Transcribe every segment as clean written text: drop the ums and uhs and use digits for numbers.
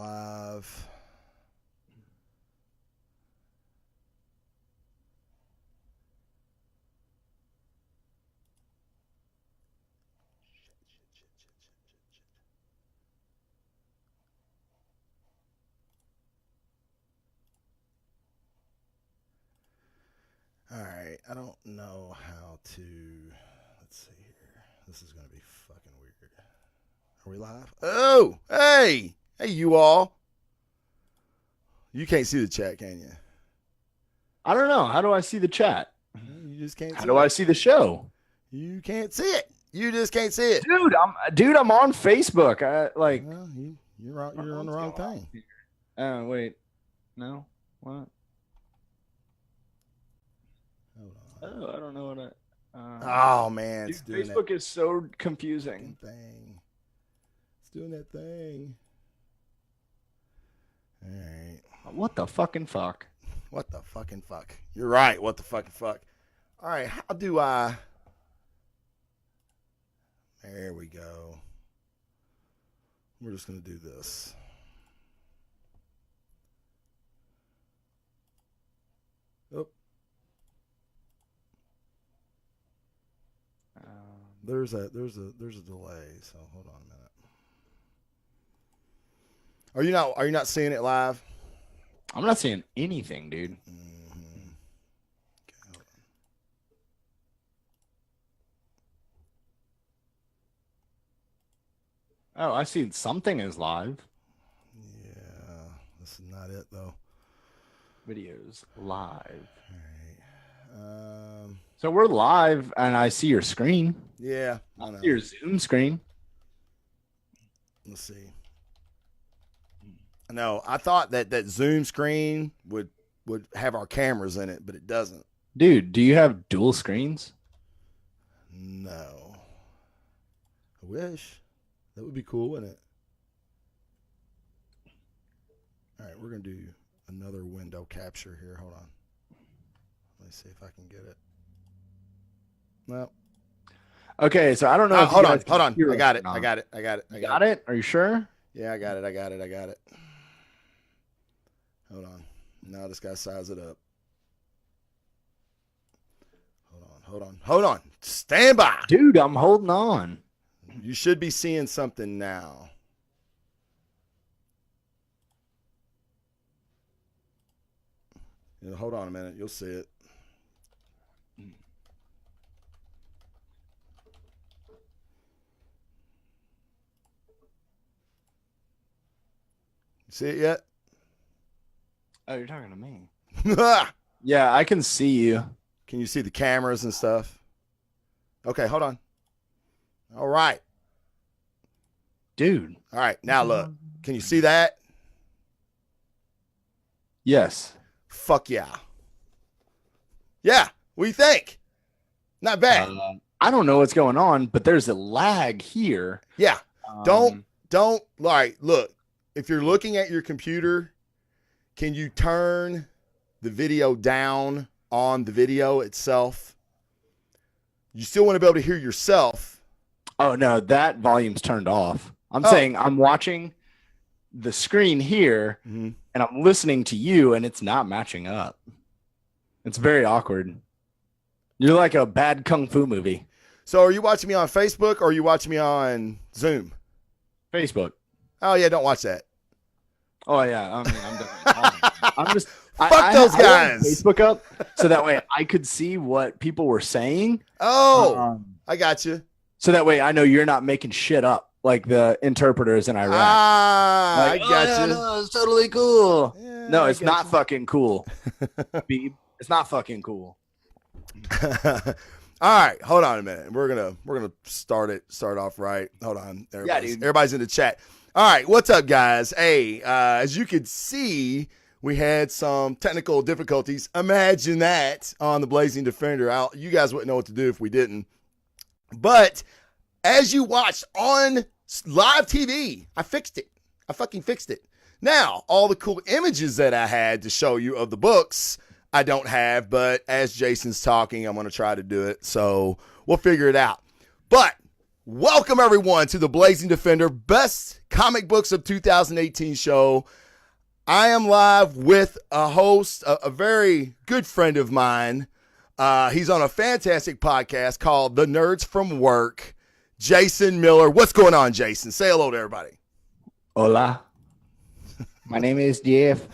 live. All right, I don't know how to. Let's see here. This is going to be fucking weird. Are we live? Oh, hey, you all. You can't see the chat, can you? I don't know. How do I see the chat? You just can't. How do I see the show? You can't see it. You just can't see it, Dude. I'm on Facebook. Well, you're on the wrong thing. Oh wait, no, what? Hold on. Oh, I don't know what I. Oh man, Dude, it's doing Facebook is so confusing. that thing. It's doing that thing. All right. What the fucking fuck? What the fucking fuck? You're right. What the fucking fuck? All right. How do I? There we go. We're just going to do this. Oh. There's a delay, so hold on a minute. Are you not seeing it live? I'm not seeing anything, dude. Mm-hmm. Okay, Oh, I see something is live. yeah, this is not it though. Videos live. All right. So we're live, and I see your screen. Yeah, I I know. see your Zoom screen. Let's see. No, I thought that Zoom screen would have our cameras in it, but it doesn't. Dude, do you have dual screens? No. I wish. That would be cool, wouldn't it? All right, we're going to do another window capture here. Hold on. Let me see if I can get it. No. Okay, so I don't know. Hold on. I got it. I got it. You got it? Are you sure? Yeah, I got it. Hold on. Now this guy size it up. Hold on. Stand by. Dude, I'm holding on. You should be seeing something now. Hold on a minute. You'll see it. You see it yet? Oh, you're talking to me. Yeah, I can see you. Can you see the cameras and stuff? Okay, hold on. All right. Dude. All right, now look. Can you see that? Yes. Fuck yeah. Yeah, what do you think? Not bad. I don't know what's going on, but there's a lag here. Yeah. Don't like look. If you're looking at your computer, can you turn the video down on the video itself? You still want to be able to hear yourself. Oh no, that volume's turned off. I'm saying I'm watching the screen here and I'm listening to you and it's not matching up. It's very awkward. You're like a bad kung fu movie. So are you watching me on Facebook or are you watching me on Zoom? Facebook. Oh yeah, don't watch that. Oh yeah, I mean, I'm definitely. I'm just fuck those guys. I had Facebook up so that way I could see what people were saying. Oh, I got you. So that way I know you're not making shit up like the interpreters in Iraq. I got you. No, it's totally cool. Yeah, no, it's not fucking cool. Beeb. It's not fucking cool. All right, hold on a minute. We're gonna start off right. Hold on, everybody's in the chat. All right, what's up, guys? Hey, as you can see, we had some technical difficulties. Imagine that on the Blazing Defender. You guys wouldn't know what to do if we didn't. But as you watched on live TV, I fixed it. I fucking fixed it. Now, all the cool images that I had to show you of the books, I don't have, but as Jason's talking, I'm going to try to do it. So we'll figure it out. But Welcome, everyone, to the Blazing Defender Best Comic Books of 2018 show. I am live with a host, a very good friend of mine. He's on a fantastic podcast called The Nerds from Work, Jason Miller. What's going on, Jason? Say hello to everybody. Hola. My name is Jeff.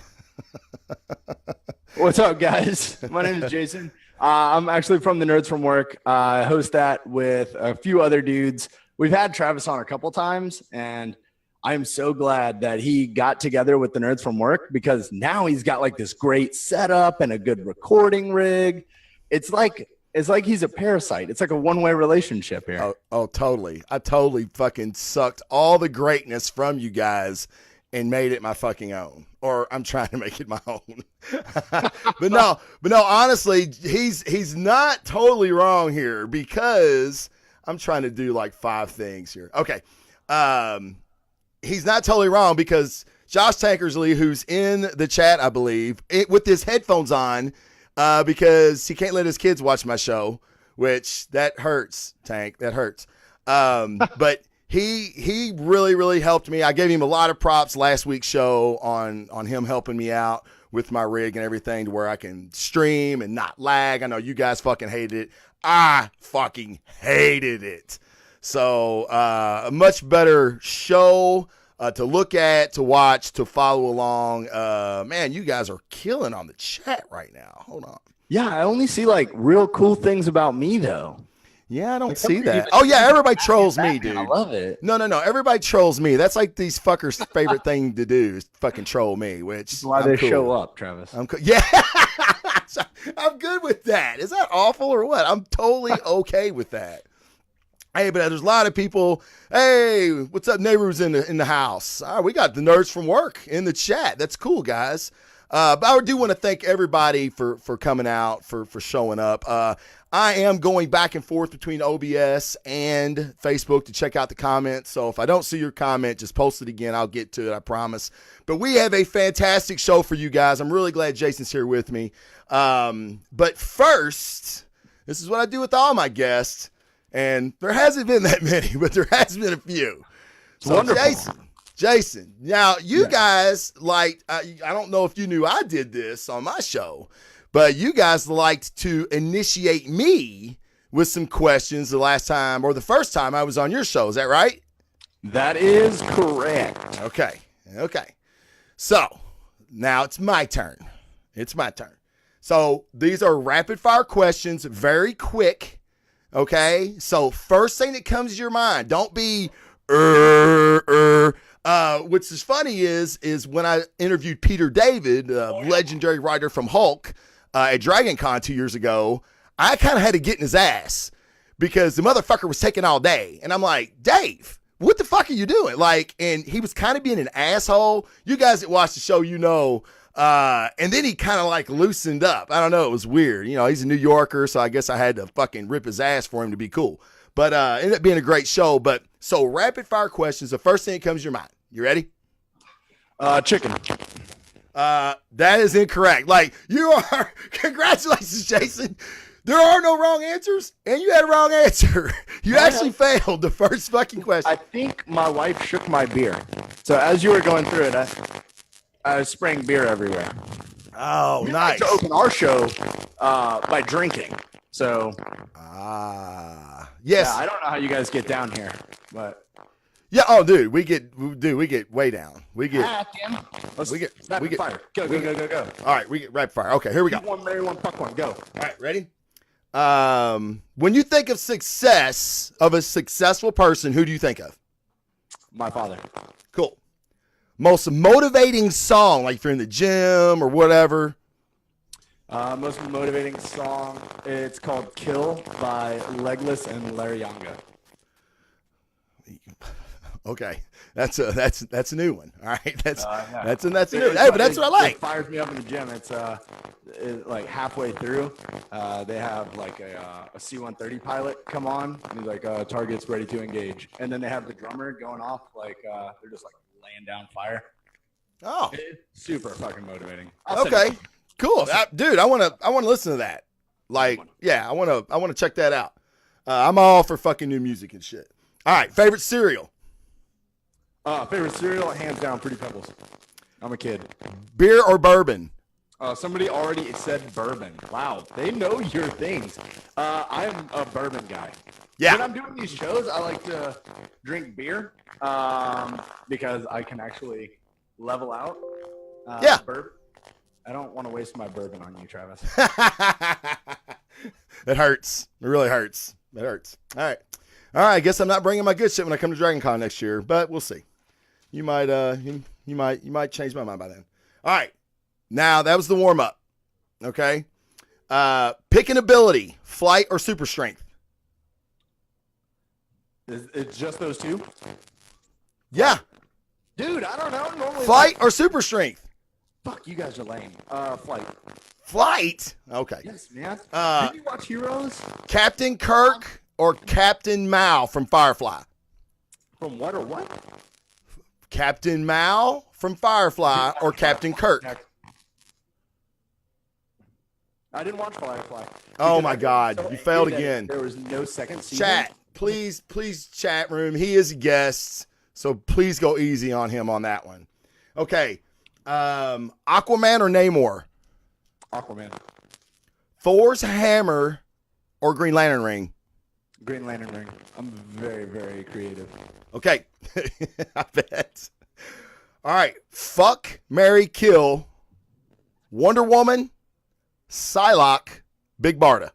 What's up, guys? My name is Jason. I'm actually from The Nerds from Work. I host that with a few other dudes. We've had Travis on a couple times, and I'm so glad that he got together with The Nerds from Work because now he's got like this great setup and a good recording rig. It's like he's a parasite. It's like a one-way relationship here. Oh, totally. I totally fucking sucked all the greatness from you guys and made it my fucking own, or I'm trying to make it my own. but no, honestly, he's not totally wrong here because I'm trying to do like 5 things here. Okay. He's not totally wrong because Josh Tankersley, who's in the chat, I believe, with his headphones on, because he can't let his kids watch my show, which that hurts, Tank. That hurts. But he really, really helped me. I gave him a lot of props last week's show on him helping me out with my rig and everything to where I can stream and not lag. I know you guys fucking hated it. I fucking hated it. So a much better show to look at, to watch, to follow along. Man, you guys are killing on the chat right now. Hold on. Yeah, I only see like real cool things about me though. Yeah, I don't see that. Oh, yeah, everybody trolls me, dude. I love it. No. Everybody trolls me. That's like these fuckers' favorite thing to do is fucking troll me, which that's why they show up, Travis. Yeah, I'm good with that. Is that awful or what? I'm totally okay with that. Hey, but there's a lot of people. Hey, what's up, neighbors in the house? All right, we got the Nerds from Work in the chat. That's cool, guys. But I do want to thank everybody for coming out, for showing up. I am going back and forth between OBS and Facebook to check out the comments. So if I don't see your comment, just post it again. I'll get to it, I promise. But we have a fantastic show for you guys. I'm really glad Jason's here with me. But first, this is what I do with all my guests. And there hasn't been that many, but there has been a few. So wonderful. Jason, now you guys liked, I don't know if you knew I did this on my show, but you guys liked to initiate me with some questions the last time or the first time I was on your show. Is that right? That is correct. Okay. So now it's my turn. So these are rapid fire questions, very quick. Okay. So first thing that comes to your mind, don't be, which is funny is when I interviewed Peter David, legendary writer from Hulk, at Dragon Con 2 years ago, I kind of had to get in his ass because the motherfucker was taking all day. And I'm like, Dave, what the fuck are you doing? Like, and he was kind of being an asshole. You guys that watch the show, you know. And then he kind of like loosened up. I don't know. It was weird. You know, he's a New Yorker, so I guess I had to fucking rip his ass for him to be cool. But ended up being a great show. But so rapid fire questions. The first thing that comes to your mind. You ready? Chicken. That is incorrect. Like, you are, congratulations, Jason. There are no wrong answers, and you had a wrong answer. You actually failed the first fucking question. I think my wife shook my beer. So as you were going through it, I was spraying beer everywhere. Oh, nice. To open our show by drinking. So. Yes. Yeah, I don't know how you guys get down here, but. Yeah. Oh, dude, we get way down. We get rapid fire. Go. All right, we get rapid fire. Okay, here we go. One, marry one, fuck one. Go. All right, ready? When you think of success of a successful person, who do you think of? My father. Cool. Most motivating song, like if you're in the gym or whatever. Most motivating song. It's called "Kill" by Legless and Larry Yanga. Okay, that's a new one. All right, that's a new one. Hey, but that's what I like. It fires me up in the gym. It's like halfway through, they have like a C-130 pilot come on. And he's like, target's ready to engage, and then they have the drummer going off like they're just like laying down fire. Oh, it's super fucking motivating. Okay, cool, dude. I want to listen to that. Like, yeah, I want to check that out. I'm all for fucking new music and shit. All right, favorite cereal. Favorite cereal, hands down, Fruity Pebbles. I'm a kid. Beer or bourbon? Somebody already said bourbon. Wow, they know your things. I'm a bourbon guy. Yeah. When I'm doing these shows, I like to drink beer because I can actually level out. Yeah. Bourbon. I don't want to waste my bourbon on you, Travis. It hurts. It really hurts. It hurts. All right. I guess I'm not bringing my good shit when I come to Dragon Con next year, but we'll see. You might change my mind by then. All right. Now that was the warm up. Okay. Pick an ability: flight or super strength. It's just those two? Yeah. Dude, I don't know. Normally flight or super strength. Fuck, you guys are lame. Flight. Flight? Okay. Yes, man. Did you watch Heroes? Captain Kirk or Captain Mao from Firefly? From what or what? Captain Mao from Firefly or Captain Kirk? I didn't watch Firefly. Oh my God. You failed again. There was no second season. Chat. Please, chat room. He is a guest, so please go easy on him on that one. Okay. Aquaman or Namor? Aquaman. Thor's hammer or Green Lantern ring? Green Lantern ring. I'm very, very creative. Okay. I bet. All right. Fuck, marry, kill. Wonder Woman, Psylocke, Big Barda.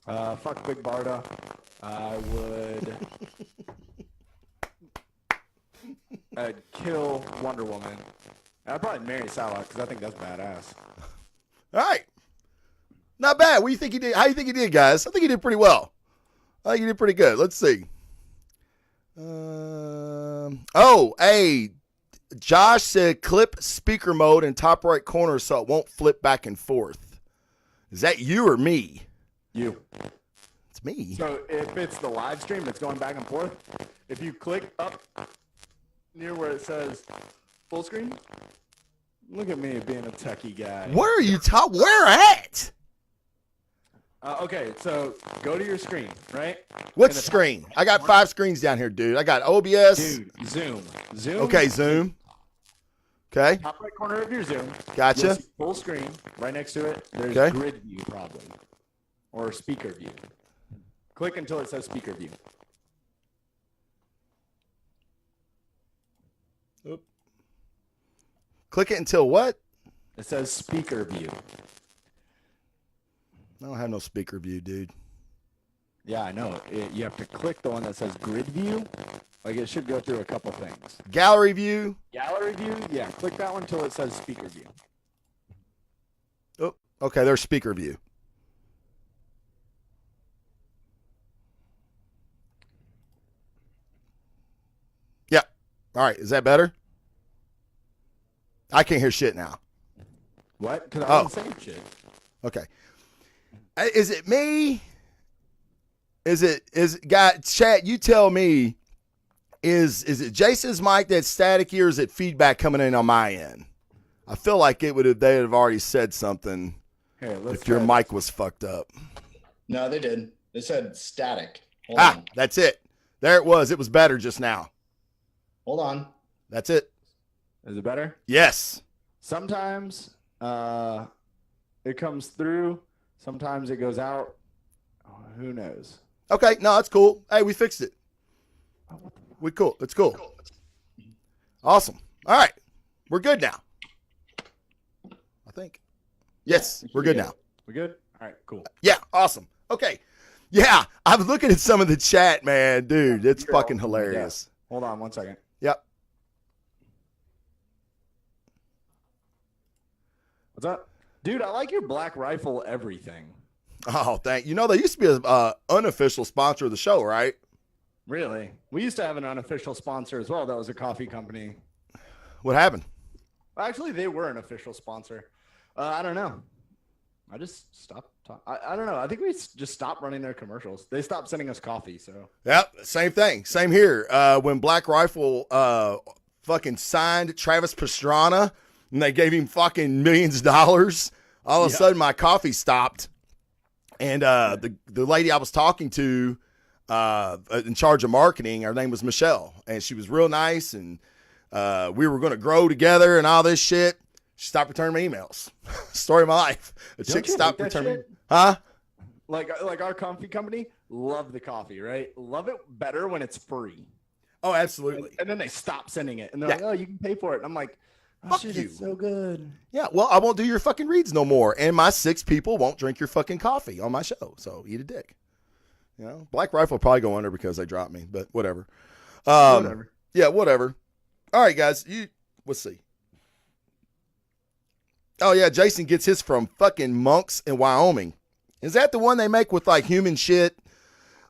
Fuck Big Barda. I would I'd kill Wonder Woman. I'd probably marry Psylocke because I think that's badass. All right. Not bad. What do you think he did? How do you think he did, guys? I think he did pretty well. I think he did pretty good. Let's see. Josh said clip speaker mode in top right corner so it won't flip back and forth. Is that you or me? You. It's me. So if it's the live stream that's going back and forth, if you click up near where it says full screen, look at me being a techie guy. Where are you where at? Okay, so go to your screen, right? What screen? I got 5 screens down here, dude. I got OBS. Dude, Zoom. Okay, Zoom. Okay. Top right corner of your Zoom. Gotcha. You'll see full screen. Right next to it, there's Okay. grid view probably. Or speaker view. Click until it says speaker view. Oop. Click it until what? It says speaker view. I don't have no speaker view, dude. Yeah, I know. You have to click the one that says grid view. Like it should go through a couple things. Gallery view. Gallery view? Yeah, click that one until it says speaker view. Oh, okay, there's speaker view. Yeah. All right, is that better? I can't hear shit now. What? Because I wasn't saying shit. Okay. Is it me? Chat, you tell me, is it Jason's mic that's staticky or is it feedback coming in on my end? I feel like they'd have already said something if your mic was fucked up. No, they did. They said static. Hold on. That's it. There it was. It was better just now. Hold on. That's it. Is it better? Yes. Sometimes it comes through. Sometimes it goes out. Oh, who knows? Okay. No, it's cool. Hey, we fixed it. We cool. It's cool. Awesome. All right. We're good now. I think. Yes, we're good now. We good? All right, cool. Yeah, awesome. Okay. Yeah, I'm looking at some of the chat, man. Dude, it's fucking hilarious. Yeah. Hold on 1 second. Yep. What's up? Dude, I like your Black Rifle everything. Oh, thank you. They used to be an unofficial sponsor of the show, right? Really? We used to have an unofficial sponsor as well. That was a coffee company. What happened? Actually, they were an official sponsor. I don't know. I just stopped. I don't know. I think we just stopped running their commercials. They stopped sending us coffee. So. Yep. Same thing. Same here. When Black Rifle fucking signed Travis Pastrana and they gave him fucking millions of dollars, all of a sudden my coffee stopped. And the lady I was talking to, in charge of marketing. Her name was Michelle, and she was real nice, and we were going to grow together and all this shit. She stopped returning my emails. Story of my life. A chick stopped returning. Huh? Like our coffee company, love the coffee, right? Love it better when it's free. Oh, absolutely. And then they stop sending it, and they're like, "Oh, you can pay for it." And I'm like, Fuck you. It's so good. Yeah, well, I won't do your fucking reads no more, and my 6 people won't drink your fucking coffee on my show. So eat a dick. You know, Black Rifle will probably go under because they dropped me, but whatever. Whatever. Yeah, whatever. All right, guys. Let's see. Oh yeah, Jason gets his from fucking Monks in Wyoming. Is that the one they make with like human shit?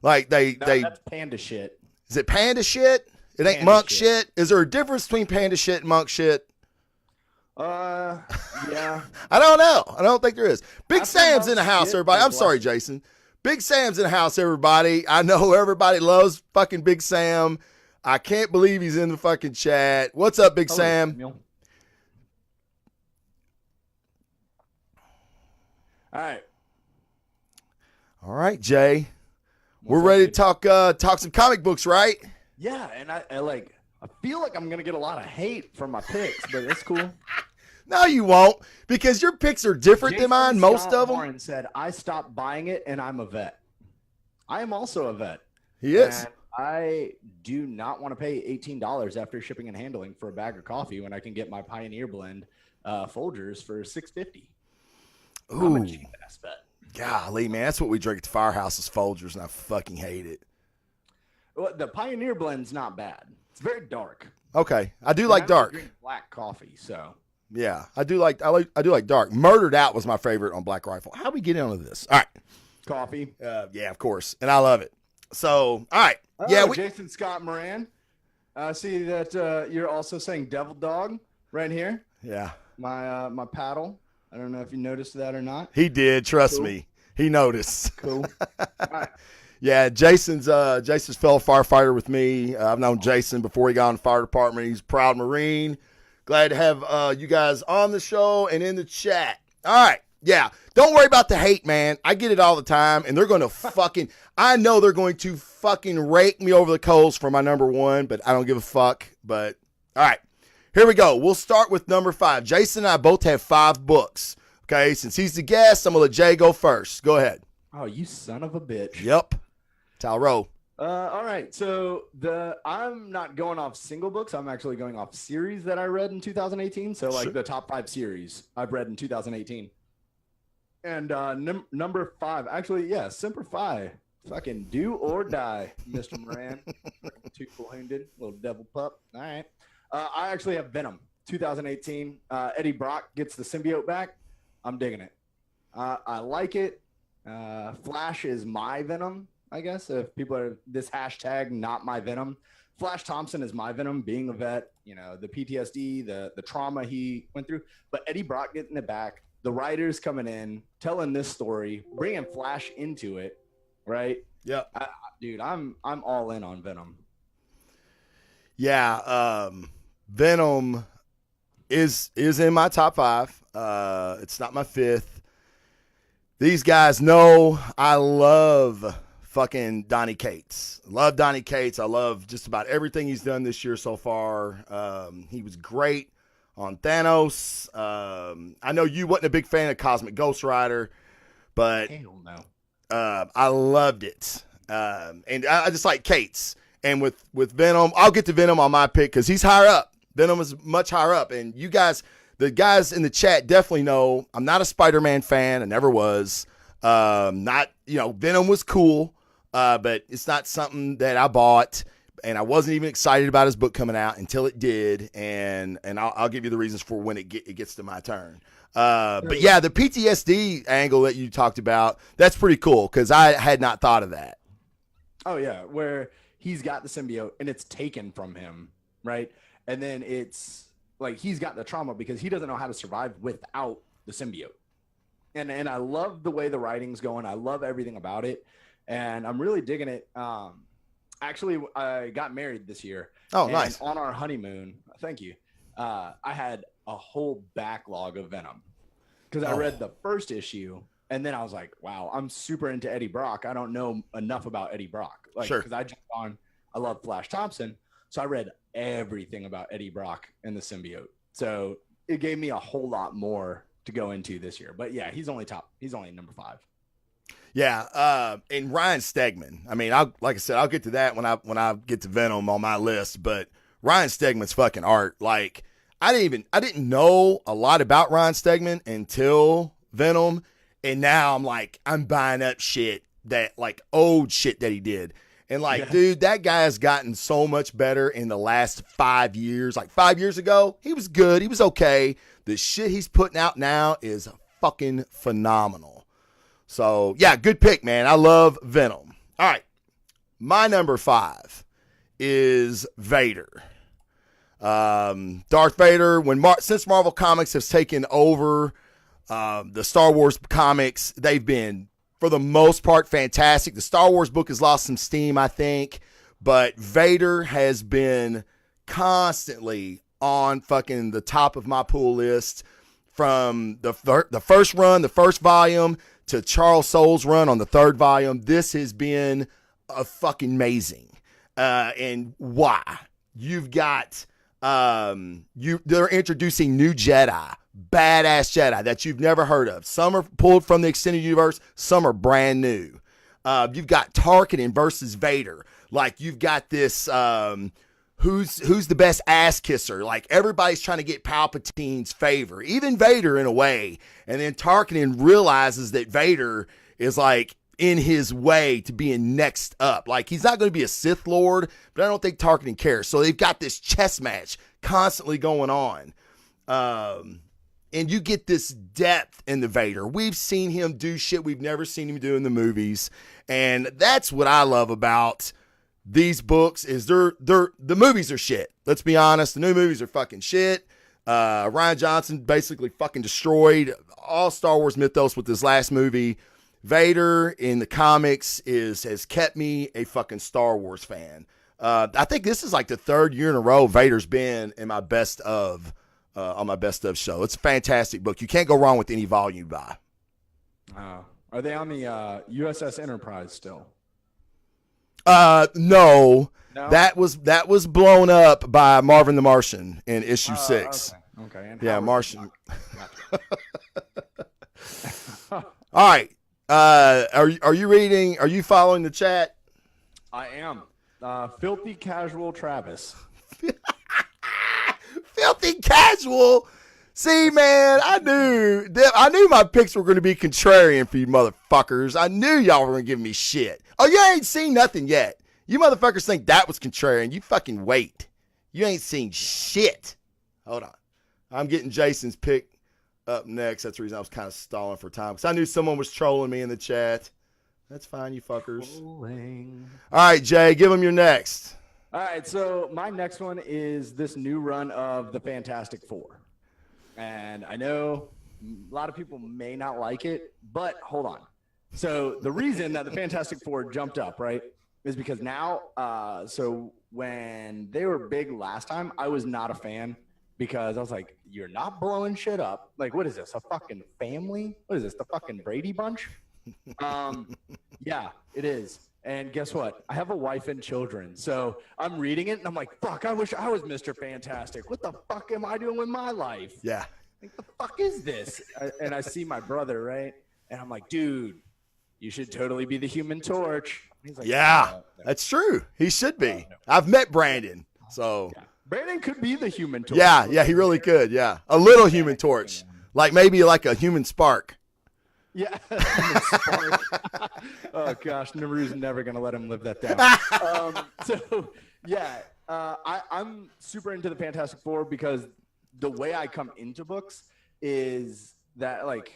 Like that's panda shit. Is it panda shit? It ain't monk shit. Is there a difference between panda shit and monk shit? Yeah. I don't know. I don't think there is. Big Sam's in the house, everybody. I'm sorry, Jason. Big Sam's in the house, everybody. I know everybody loves fucking Big Sam. I can't believe he's in the fucking chat. What's up, Big Sam? Samuel. All right, Jay. We're ready to talk some comic books, right? Yeah, and I feel like I'm gonna get a lot of hate from my picks, but it's cool. No, you won't, because your picks are different than mine. Most of them. Warren said, "I stopped buying it, and I'm a vet. I am also a vet. He is. And I do not want to pay $18 after shipping and handling for a bag of coffee when I can get my Pioneer Blend Folgers for $6.50. Ooh, I'm a cheap ass vet. Golly, man, that's what we drink at the firehouse is Folgers, and I fucking hate it. Well, the Pioneer Blend's not bad. It's very dark. Okay, I do like dark. Drink black coffee, so. Yeah, I do like dark. Murdered Out was my favorite on Black Rifle. How we get into this? All right, coffee. Yeah, of course, and I love it. So, all right, yeah. Jason Scott Moran. I see that you're also saying Devil Dog right here. Yeah, my paddle. I don't know if you noticed that or not. He did. Trust me, he noticed. Cool. All right. Yeah, Jason's fellow firefighter with me. I've known Jason before he got in the fire department. He's a proud Marine. Glad to have you guys on the show and in the chat. All right. Yeah. Don't worry about the hate, man. I get it all the time, and they're going to I know they're going to fucking rake me over the coals for my number 1, but I don't give a fuck. But, all right. Here we go. We'll start with number 5. Jason and I both have 5 books. Okay. Since he's the guest, I'm going to let Jay go first. Go ahead. Oh, you son of a bitch. Yep. Talrow. All right, so I'm not going off single books. I'm actually going off series that I read in 2018. So like the top 5 series I've read in 2018. And number 5, actually, yeah, Semper Fi, fucking do or die, Mr. Moran. Two-full wounded, little devil pup. All right, I actually have Venom, 2018. Eddie Brock gets the symbiote back. I'm digging it. I like it. Flash is my Venom. I guess if people are this hashtag, not my Venom. Flash Thompson is my Venom, being a vet, you know, the PTSD, the trauma he went through. But Eddie Brock getting it back, the writers coming in, telling this story, bringing Flash into it, right? Yeah, dude, I'm all in on Venom. Yeah, Venom is in my top 5. It's not my 5th. These guys know I love fucking Donny Cates. Love Donny Cates. I love just about everything he's done this year so far. He was great on Thanos. I know you wasn't a big fan of Cosmic Ghost Rider, but hell no. I loved it. And I just like Cates. And with Venom, I'll get to Venom on my pick because he's higher up. Venom is much higher up. And you guys, the guys in the chat definitely know I'm not a Spider-Man fan. I never was. Venom was cool. But it's not something that I bought, and I wasn't even excited about his book coming out until it did, and I'll give you the reasons for when it gets to my turn. But yeah, the PTSD angle that you talked about, that's pretty cool because I had not thought of that. Oh yeah, where he's got the symbiote and it's taken from him, right? And then it's like he's got the trauma because he doesn't know how to survive without the symbiote. And I love the way the writing's going. I love everything about it. And I'm really digging it. Actually, I got married this year. Oh, nice. On our honeymoon, thank you. I had a whole backlog of Venom because I read the first issue And then I was like, wow, I'm super into Eddie Brock. I don't know enough about Eddie Brock. Like, sure. Because I love Flash Thompson. So I read everything about Eddie Brock and the symbiote. So it gave me a whole lot more to go into this year. But yeah, he's only number 5. Yeah, and Ryan Stegman. I mean, like I said, I'll get to that when I get to Venom on my list. But Ryan Stegman's fucking art. Like, I didn't know a lot about Ryan Stegman until Venom, and now I'm buying up shit that, like, old shit that he did. And like, dude, that guy has gotten so much better in the last 5 years. Like 5 years ago, he was good. He was okay. The shit he's putting out now is fucking phenomenal. So, yeah, good pick, man. I love Venom. All right. My number 5 is Vader. Darth Vader, since Marvel Comics has taken over the Star Wars comics, they've been, for the most part, fantastic. The Star Wars book has lost some steam, I think, but Vader has been constantly on fucking the top of my pull list from the first run, the first volume, to Charles Soule's run on the 3rd volume. This has been a fucking amazing. And why? You've got they're introducing new Jedi, badass Jedi that you've never heard of. Some are pulled from the extended universe, some are brand new. You've got Tarkin versus Vader. Like, you've got this who's the best ass kisser. Like, everybody's trying to get Palpatine's favor, even Vader in a way. And then Tarkin realizes that Vader is like in his way to being next up. Like, he's not going to be a Sith Lord, but I don't think Tarkin cares. So they've got this chess match constantly going on. And you get this depth in the Vader. We've seen him do shit we've never seen him do in the movies. And that's what I love about these books is the movies are shit. Let's be honest. The new movies are fucking shit. Rian Johnson basically fucking destroyed all Star Wars mythos with this last movie. Vader in the comics has kept me a fucking Star Wars fan. I think this is like the 3rd year in a row Vader's been in my best of on my best of show. It's a fantastic book. You can't go wrong with any volume by. Are they on the USS Enterprise still? No. That was blown up by Marvin the Martian in issue 6. Okay. And yeah, Martian. All right. Are you reading? Are you following the chat? I am. Filthy Casual Travis. Filthy Casual. See, man, I knew my picks were going to be contrarian for you motherfuckers. I knew y'all were going to give me shit. Oh, you ain't seen nothing yet. You motherfuckers think that was contrarian. You fucking wait. You ain't seen shit. Hold on. I'm getting Jason's pick up next. That's the reason I was kind of stalling for time, because I knew someone was trolling me in the chat. That's fine, you fuckers. Trolling. All right, Jay, give them your next. All right, so my next one is this new run of the Fantastic Four. And I know a lot of people may not like it, but hold on. So the reason that the Fantastic Four jumped up, right, is because now, so when they were big last time, I was not a fan because I was like, you're not blowing shit up. Like, what is this, a fucking family? What is this, the fucking Brady Bunch? Yeah, it is. And guess what? I have a wife and children. So I'm reading it and I'm like, fuck, I wish I was Mr. Fantastic. What the fuck am I doing with my life? Yeah. Like, the fuck is this? And I see my brother, right? And I'm like, dude, you should totally be the Human Torch. He's like, yeah, that's true. He should be. No. I've met Brandon. So yeah. Brandon could be the Human Torch. Yeah, he really could. Yeah. A little Human Torch. Like maybe like a human spark. Yeah. Oh gosh, Naru's never gonna let him live that down. So yeah, I'm super into the Fantastic Four because the way I come into books is that like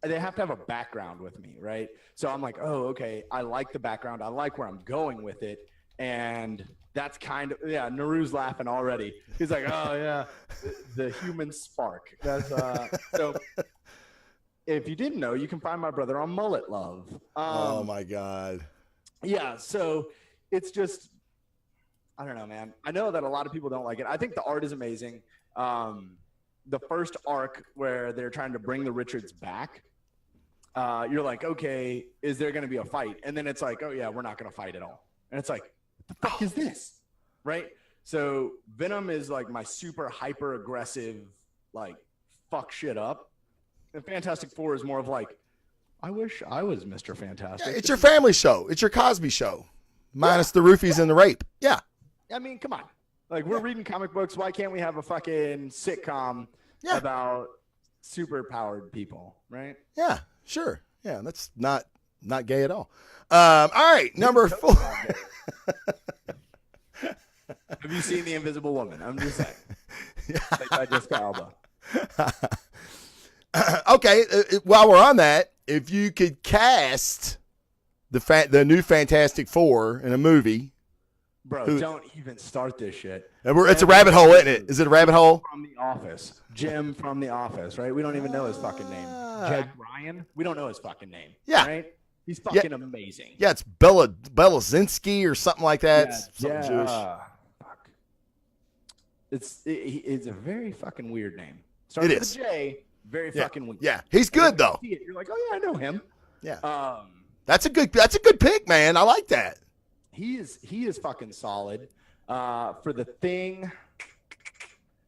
they have to have a background with me, right? So I'm like, oh, okay, I like the background, I like where I'm going with it, and that's kind of Naru's laughing already. He's like, oh yeah, the human spark. That's so. If you didn't know, you can find my brother on Mullet Love. Oh, my God. Yeah, so it's just, I don't know, man. I know that a lot of people don't like it. I think the art is amazing. The first arc where they're trying to bring the Richards back, you're like, okay, is there going to be a fight? And then it's like, oh yeah, we're not going to fight at all. And it's like, what the fuck is this? Right? So Venom is like my super hyper aggressive, like fuck shit up. And Fantastic Four is more of like, I wish I was Mr. Fantastic. Yeah, it's your family show. It's your Cosby show. Minus the roofies and the rape. Yeah. I mean, come on. Like, we're reading comic books. Why can't we have a fucking sitcom about super powered people, right? Yeah, sure. Yeah, that's not gay at all. All right, number 4. Have you seen The Invisible Woman? I'm just saying. Like by Jessica Alba. Okay, while we're on that, if you could cast the new Fantastic Four in a movie. Bro, don't even start this shit. It's a rabbit hole, isn't it? Is it a rabbit hole? From The Office. Jim from The Office, right? We don't even know his fucking name. Jack Ryan? We don't know his fucking name. Yeah. Right? He's fucking amazing. Yeah, it's Belazinski or something like that. Yeah, something Jewish. Fuck. It's a very fucking weird name. Starts with a J. Very fucking weird. Yeah, he's good though. You're like, oh yeah, I know him. Yeah. That's a good pick, man. I like that. He is fucking solid. For The Thing.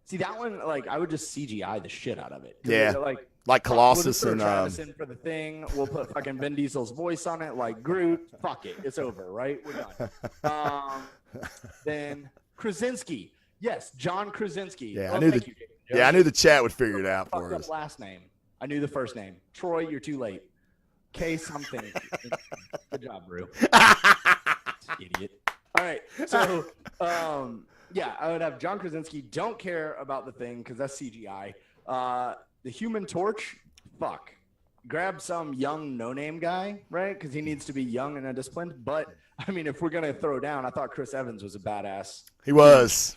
See that one, like I would just CGI the shit out of it. Yeah. Like Colossus we'll and Travis in for The Thing. We'll put fucking Vin Diesel's voice on it, like Groot. Fuck it, it's over, right? We're done. Then Krasinski. Yes, John Krasinski. Yeah, I knew the chat would figure it out for us. Last name. I knew the first name. Troy, you're too late. K something. Good job, Brew. Idiot. All right. So, yeah, I would have John Krasinski. Don't care about The Thing because that's CGI. The Human Torch, fuck. Grab some young no-name guy, right? Because he needs to be young and undisciplined. But, I mean, if we're going to throw down, I thought Chris Evans was a badass. He was.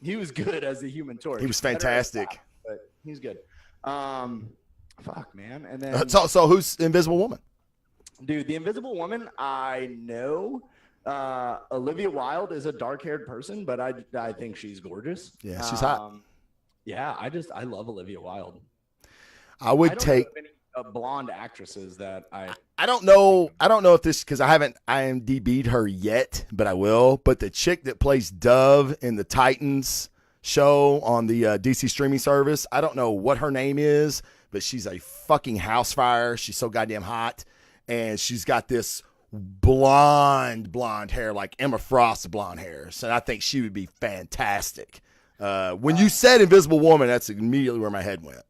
He was good as the Human Torch. He was fantastic. But he's good. Fuck, man. And then so who's the Invisible Woman? Dude, the Invisible Woman, I know Olivia Wilde is a dark-haired person, but I think she's gorgeous. Yeah, she's hot. Yeah, I love Olivia Wilde. I would take any blonde actresses that I don't know if this, because I haven't IMDb'd her yet, but I will. But the chick that plays Dove in the Titans show on the DC streaming service, I don't know what her name is, but she's a fucking house fire. She's so goddamn hot, and she's got this blonde hair, like Emma Frost blonde hair. So I think she would be fantastic. When you said Invisible Woman, that's immediately where my head went.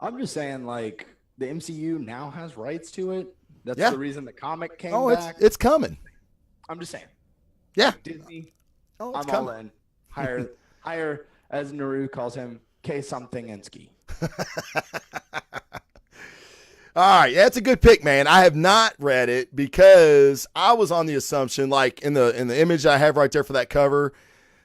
I'm just saying, like, the MCU now has rights to it. That's the reason the comic came back. It's coming. I'm just saying. Yeah. Disney. I'm all in. Hire, as Naru calls him, K something Insky. All right, that's a good pick, man. I have not read it because I was on the assumption, like in the image I have right there for that cover,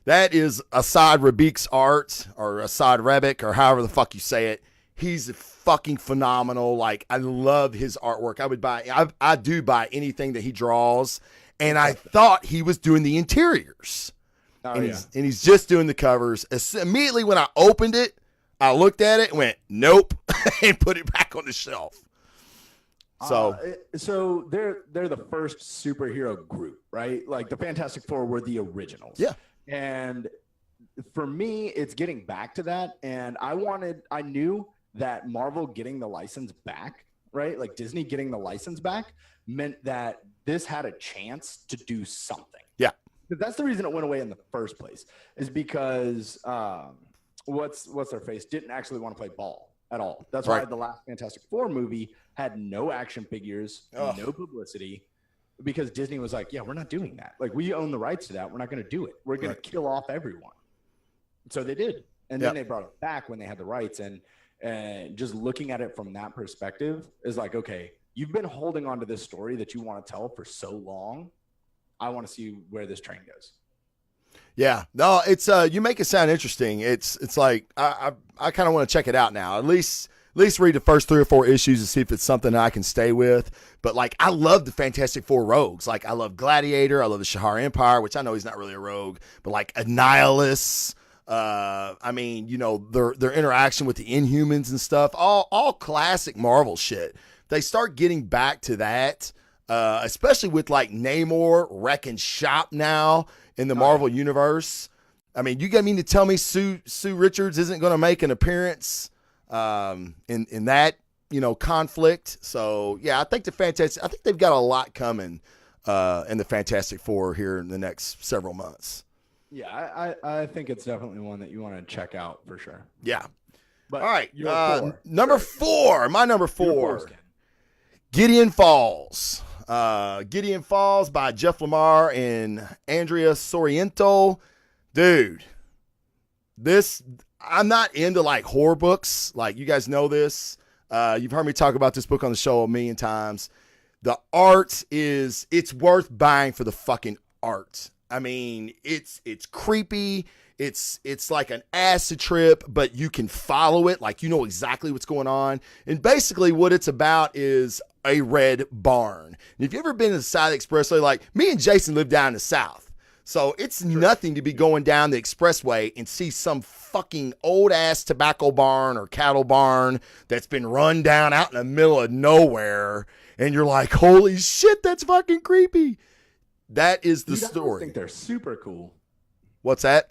that is Asad Rabik's art, or Asad Rabik, or however the fuck you say it. He's fucking phenomenal. Like, I love his artwork. I do buy anything that he draws, and I thought he was doing the interiors. And he's just doing the covers. Immediately when I opened it, I looked at it and went, nope, and put it back on the shelf. So they're the first superhero group, right? Like the Fantastic Four were the originals. Yeah. And for me, it's getting back to that. And I knew that Marvel getting the license back, right? Like Disney getting the license back meant that this had a chance to do something. Yeah. That's the reason it went away in the first place, is because what's their face didn't actually want to play ball at all. That's why the last Fantastic Four movie had no action figures, no publicity, because Disney was like, yeah, we're not doing that. Like, we own the rights to that. We're not going to do it. We're going to kill off everyone. So they did. And then they brought it back when they had the rights. And just looking at it from that perspective is like, okay, you've been holding on to this story that you want to tell for so long. I want to see where this train goes. Yeah, no, it's you make it sound interesting. It's like I kind of want to check it out now. At least read the first 3 or 4 issues and see if it's something I can stay with. But like, I love the Fantastic Four rogues. Like, I love Gladiator. I love the Shahar Empire, which I know he's not really a rogue, but like Annihilus. I mean, you know, their interaction with the Inhumans and stuff. All classic Marvel shit. they start getting back to that, especially with like Namor wrecking shop now in the Marvel universe. I mean, you mean to tell me Sue Richards isn't going to make an appearance in that, conflict? So yeah, I think they've got a lot coming in the Fantastic Four here in the next several months. Yeah, I think it's definitely one that you want to check out for sure. Yeah. But all right, four. Number 4. My number 4, Gideon Falls. Gideon Falls by Jeff Lemire and Andrea Sorrento. Dude, I'm not into like horror books. Like, you guys know this. You've heard me talk about this book on the show a million times. The art it's worth buying for the fucking art. I mean, it's creepy. It's like an acid trip, but you can follow it. Like, you know exactly what's going on. And basically what it's about is a red barn. And if you've ever been to the side of the expressway, like me and Jason live down in the South. So it's nothing to be going down the expressway and see some fucking old ass tobacco barn or cattle barn that's been run down out in the middle of nowhere. And you're like, holy shit, that's fucking creepy. That is the story. I think they're super cool. What's that?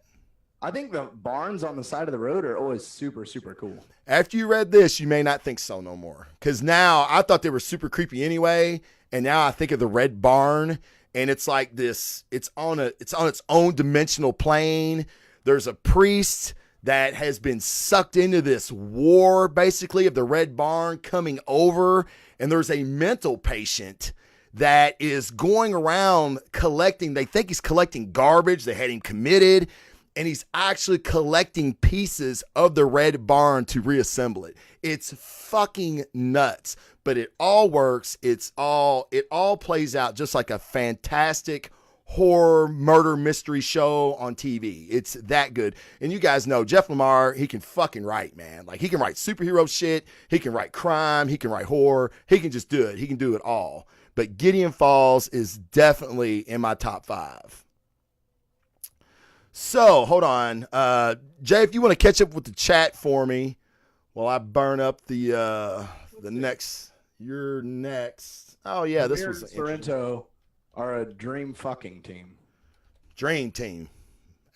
I think the barns on the side of the road are always super, super cool. After you read this, you may not think so no more. Because now I thought they were super creepy anyway. And now I think of the red barn. And it's like this, it's on its own dimensional plane. There's a priest that has been sucked into this war, basically, of the red barn coming over. And there's a mental patient that is going around collecting. They think he's collecting garbage. They had him committed. And he's actually collecting pieces of the red barn to reassemble it. It's fucking nuts, but it all works. It all plays out just like a fantastic horror murder mystery show on TV. It's that good. And you guys know Jeff Lemire, he can fucking write, man. Like, he can write superhero shit. He can write crime. He can write horror. He can just do it. He can do it all. But Gideon Falls is definitely in my top 5. So, hold on. Jay, if you want to catch up with the chat for me while I burn up the next. You're next. Oh, yeah, this was Sorrento are a dream fucking team. Dream team.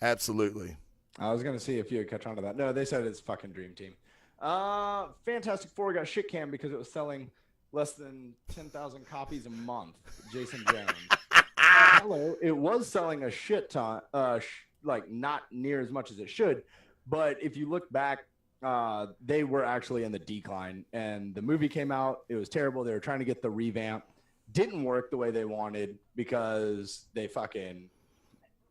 Absolutely. I was going to see if you would catch on to that. No, they said it's fucking dream team. Fantastic Four got shit canned because it was selling less than 10,000 copies a month. Jason Jones. Hello. It was selling a shit ton. Like, not near as much as it should. But if you look back, they were actually in the decline. And the movie came out. It was terrible. They were trying to get the revamp. Didn't work the way they wanted because they fucking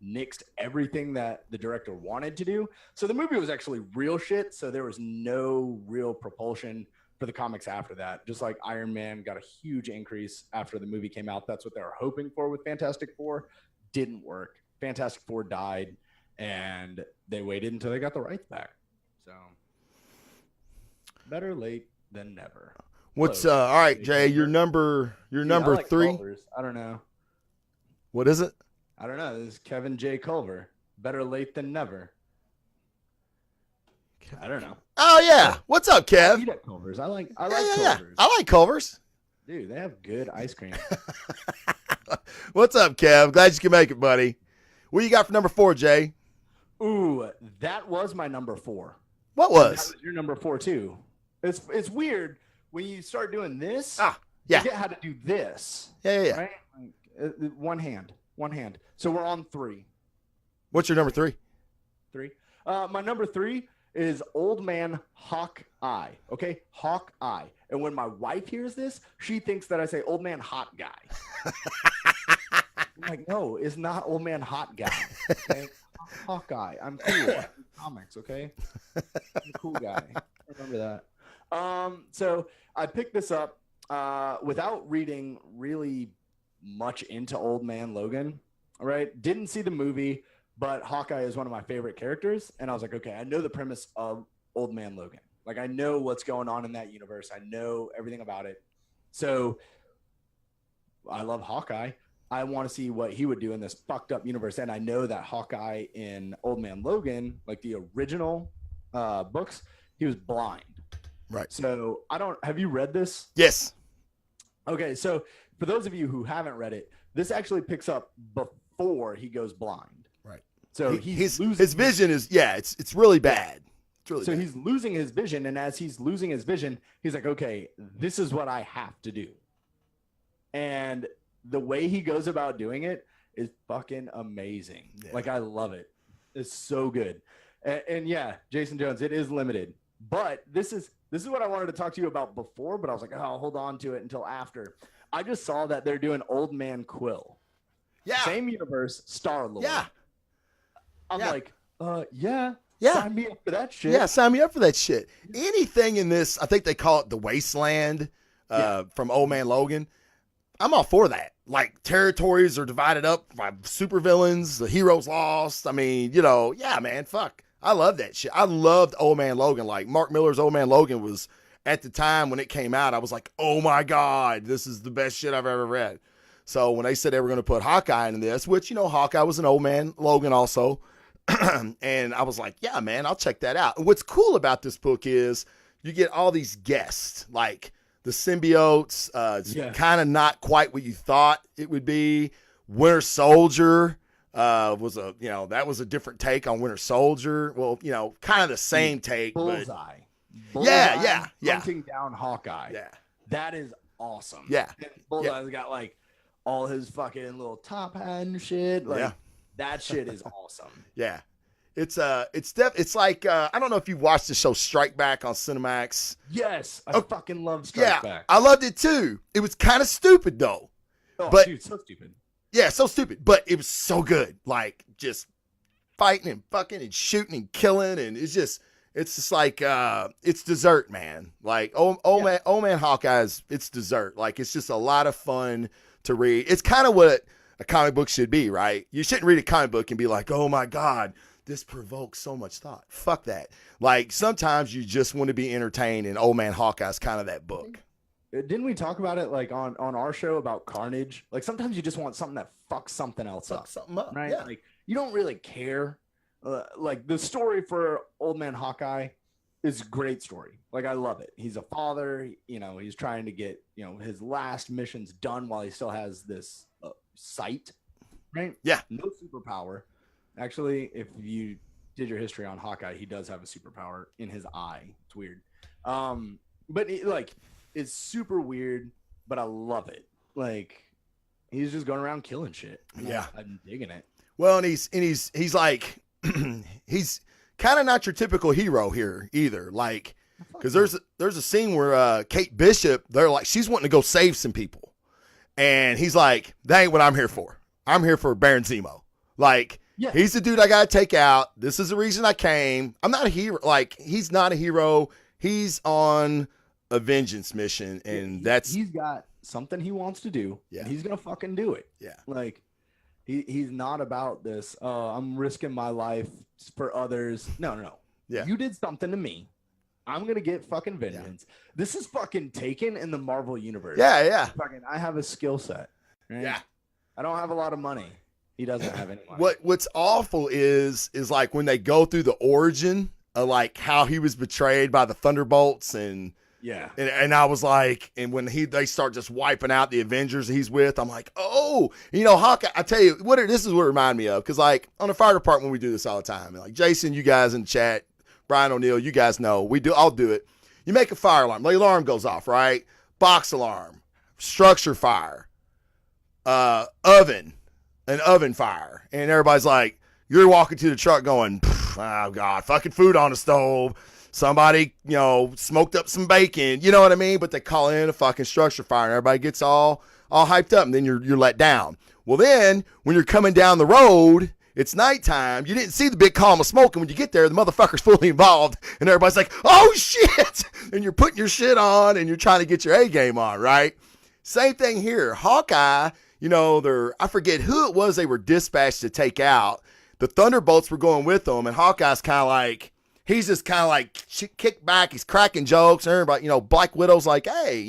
nixed everything that the director wanted to do. So the movie was actually real shit. So there was no real propulsion for the comics after that. Just like Iron Man got a huge increase after the movie came out. That's what they were hoping for with Fantastic Four. Didn't work. Fantastic Four died, and they waited until they got the rights back. So better late than never. What's all right, Jay? Your number 3. Culver's. I don't know. What is it? I don't know. This is Kevin J. Culver. Better late than never. I don't know. Oh yeah. What's up, Kev? I eat at Culver's. I like yeah. Culver's. I like Culver's. Dude, they have good ice cream. What's up, Kev? Glad you can make it, buddy. What you got for number 4, Jay? Ooh, that was my number 4. What was? That was your number 4 too. It's weird when you start doing this. Yeah. You forget how to do this. Yeah. Right? One hand. So we're on 3. What's your number 3? 3. My number 3 is Old Man Hawkeye. Okay, Hawkeye. And when my wife hears this, she thinks that I say Old Man Hot Guy. I'm like, no, it's not Old Man Hot Guy. Okay? Hawkeye. I'm cool. Comics, okay? I'm a cool guy. Remember that. So I picked this up without reading really much into Old Man Logan. All right, didn't see the movie, but Hawkeye is one of my favorite characters, and I was like, okay, I know the premise of Old Man Logan. Like, I know what's going on in that universe. I know everything about it. So I love Hawkeye. I want to see what he would do in this fucked up universe. And I know that Hawkeye in Old Man Logan, like the original books, he was blind. Right. So have you read this? Yes. Okay, so for those of you who haven't read it, this actually picks up before he goes blind. Right. So his vision is it's really bad. It's really so bad. he's losing his vision, and as he's losing his vision, he's like, okay, this is what I have to do. And the way he goes about doing it is fucking amazing. Yeah. Like, I love it. It's so good. And yeah, Jason Jones, it is limited. But this is what I wanted to talk to you about before, but I was like, oh, I'll hold on to it until after. I just saw that they're doing Old Man Quill. Yeah. Same universe, Star-Lord. Yeah. I'm like, yeah. Yeah. Sign me up for that shit. Yeah, sign me up for that shit. Anything in this, I think they call it the Wasteland from Old Man Logan. I'm all for that. Like, territories are divided up by supervillains, the heroes lost. I mean, yeah, man, fuck. I love that shit. I loved Old Man Logan. Like, Mark Millar's Old Man Logan was, at the time when it came out, I was like, oh my God, this is the best shit I've ever read. So when they said they were going to put Hawkeye in this, which, Hawkeye was an Old Man Logan also, and I was like, yeah, man, I'll check that out. And what's cool about this book is you get all these guests, like the symbiotes. It's kind of not quite what you thought it would be. Winter Soldier was that was a different take on Winter Soldier. Well, kind of the same take. Bullseye. Yeah. Hunting down Hawkeye. Yeah. That is awesome. Yeah. And Bullseye's got like all his fucking little top hat and shit. Like, that shit is awesome. Yeah. It's like I don't know if you've watched the show Strike Back on Cinemax. Yes, I fucking love Strike Back. I loved it too. It was kind of stupid though. Oh, but, dude, so stupid. Yeah, so stupid, but it was so good. Like, just fighting and fucking and shooting and killing, and it's just like it's dessert, man. Like old man Hawkeye's, it's dessert. Like, it's just a lot of fun to read. It's kind of what a comic book should be, right? You shouldn't read a comic book and be like, oh my God, this provokes so much thought. Fuck that. Like, sometimes you just want to be entertained, and Old Man Hawkeye's kind of that book. Didn't we talk about it like on our show about Carnage? Like, sometimes you just want something that fucks something else up. Something up, right? Yeah. Like, you don't really care. Like, the story for Old Man Hawkeye is a great story. Like, I love it. He's a father. He's trying to get his last missions done while he still has this sight, right? Yeah. No superpower. Actually, if you did your history on Hawkeye, he does have a superpower in his eye. It's weird. But it's super weird, but I love it. Like, he's just going around killing shit. Yeah. I'm digging it. Well, and he's like, he's kind of not your typical hero here either. Like, because there's a scene where Kate Bishop, they're like, she's wanting to go save some people. And he's like, that ain't what I'm here for. I'm here for Baron Zemo. Like, he's the dude I got to take out. This is the reason I came. I'm not a hero. Like, he's not a hero. He's on a vengeance mission, and he's got something he wants to do. Yeah. And he's going to fucking do it. Yeah. Like, he's not about this, I'm risking my life for others. No. Yeah. You did something to me. I'm going to get fucking vengeance. Yeah. This is fucking Taken in the Marvel universe. Yeah. Fucking, I have a skill set. Right? Yeah. I don't have a lot of money. He doesn't have any money. What's awful is like when they go through the origin of like how he was betrayed by the Thunderbolts and I was like, and when they start just wiping out the Avengers he's with, I'm like, oh, Hawkeye. I tell you this is what it reminded me of, because like on the fire department we do this all the time. Like, Jason, you guys in the chat, Brian O'Neill, you guys know I'll do it. You make a fire alarm, the alarm goes off, right? Box alarm, structure fire, oven fire, and everybody's like, you're walking to the truck going, oh God, fucking food on the stove. Somebody, smoked up some bacon, you know what I mean? But they call in a fucking structure fire, and everybody gets all hyped up, and then you're let down. Well, then when you're coming down the road, it's nighttime. You didn't see the big column of smoke, and when you get there, the motherfucker's fully involved, and everybody's like, oh shit! And you're putting your shit on, and you're trying to get your A game on, right? Same thing here. Hawkeye, I forget who it was they were dispatched to take out. The Thunderbolts were going with them, and Hawkeye's kind of like, he's just kind of like kicked back. He's cracking jokes, and everybody, Black Widow's like, hey,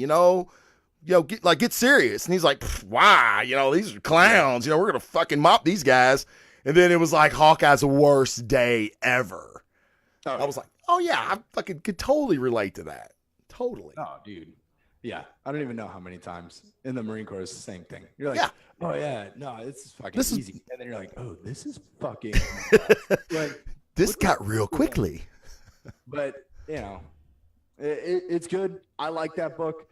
get serious. And he's like, why? These are clowns. We're going to fucking mop these guys. And then it was like Hawkeye's worst day ever. I was like, oh yeah, I fucking could totally relate to that. Totally. Oh, dude. Yeah, I don't even know how many times in the Marine Corps it's the same thing. You're like, oh yeah, no, it's fucking easy, and then you're like, oh, this is fucking like this got real quickly. But you know, it's good. I like that book.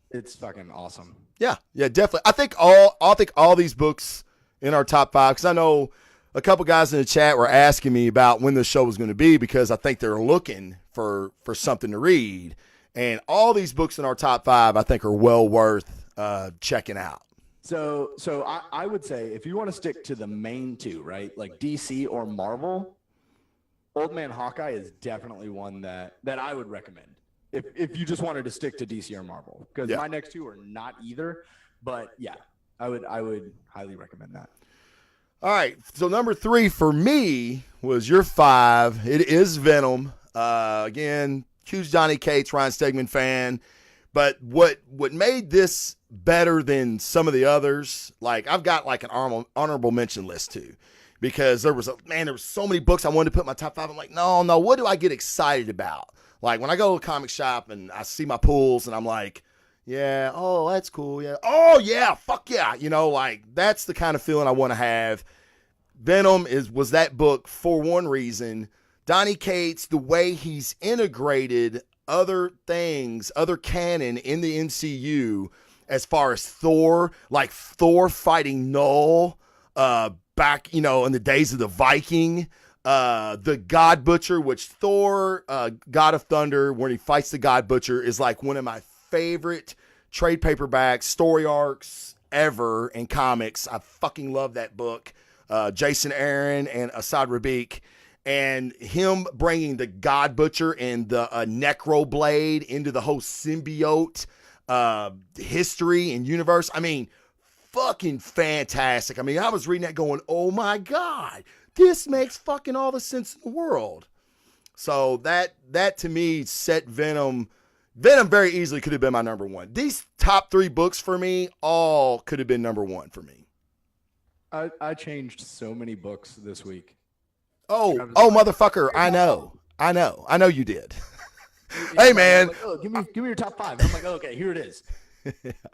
It's fucking awesome. Yeah, definitely. I think all these books in our top 5, because I know a couple guys in the chat were asking me about when the show was going to be, because I think they're looking for something to read. And all these books in our top 5, I think, are well worth checking out. So I would say if you want to stick to the main 2, right, like DC or Marvel, Old Man Hawkeye is definitely one that I would recommend if you just wanted to stick to DC or Marvel, because my next 2 are not either. But yeah, I would highly recommend that. All right, so number 3 for me was your 5. It is Venom. Again, huge Donny Cates, Ryan Stegman fan. But what made this better than some of the others, like I've got like an honorable mention list too, because there was so many books I wanted to put in my top 5. I'm like, no, what do I get excited about? Like when I go to a comic shop and I see my pulls and I'm like, yeah, oh, that's cool. Yeah. Oh yeah, fuck yeah. Like that's the kind of feeling I want to have. Venom was that book for one reason. Donny Cates, the way he's integrated other things, other canon in the MCU, as far as Thor, like Thor fighting Null, back, in the days of the Viking, the God Butcher, which Thor, God of Thunder, when he fights the God Butcher, is like one of my favorite trade paperback story arcs ever in comics. I fucking love that book. Jason Aaron and Asad Rabik. And him bringing the God Butcher and the Necro Blade into the whole symbiote history and universe. I mean, fucking fantastic. I mean, I was reading that going, oh my God, this makes fucking all the sense in the world. So that to me set Venom very easily could have been my number 1. These top 3 books for me all could have been number 1 for me. I changed so many books this week. Oh, motherfucker! I know you did. Hey, man, like, oh, give me your top 5. And I'm like, oh, okay, here it is. And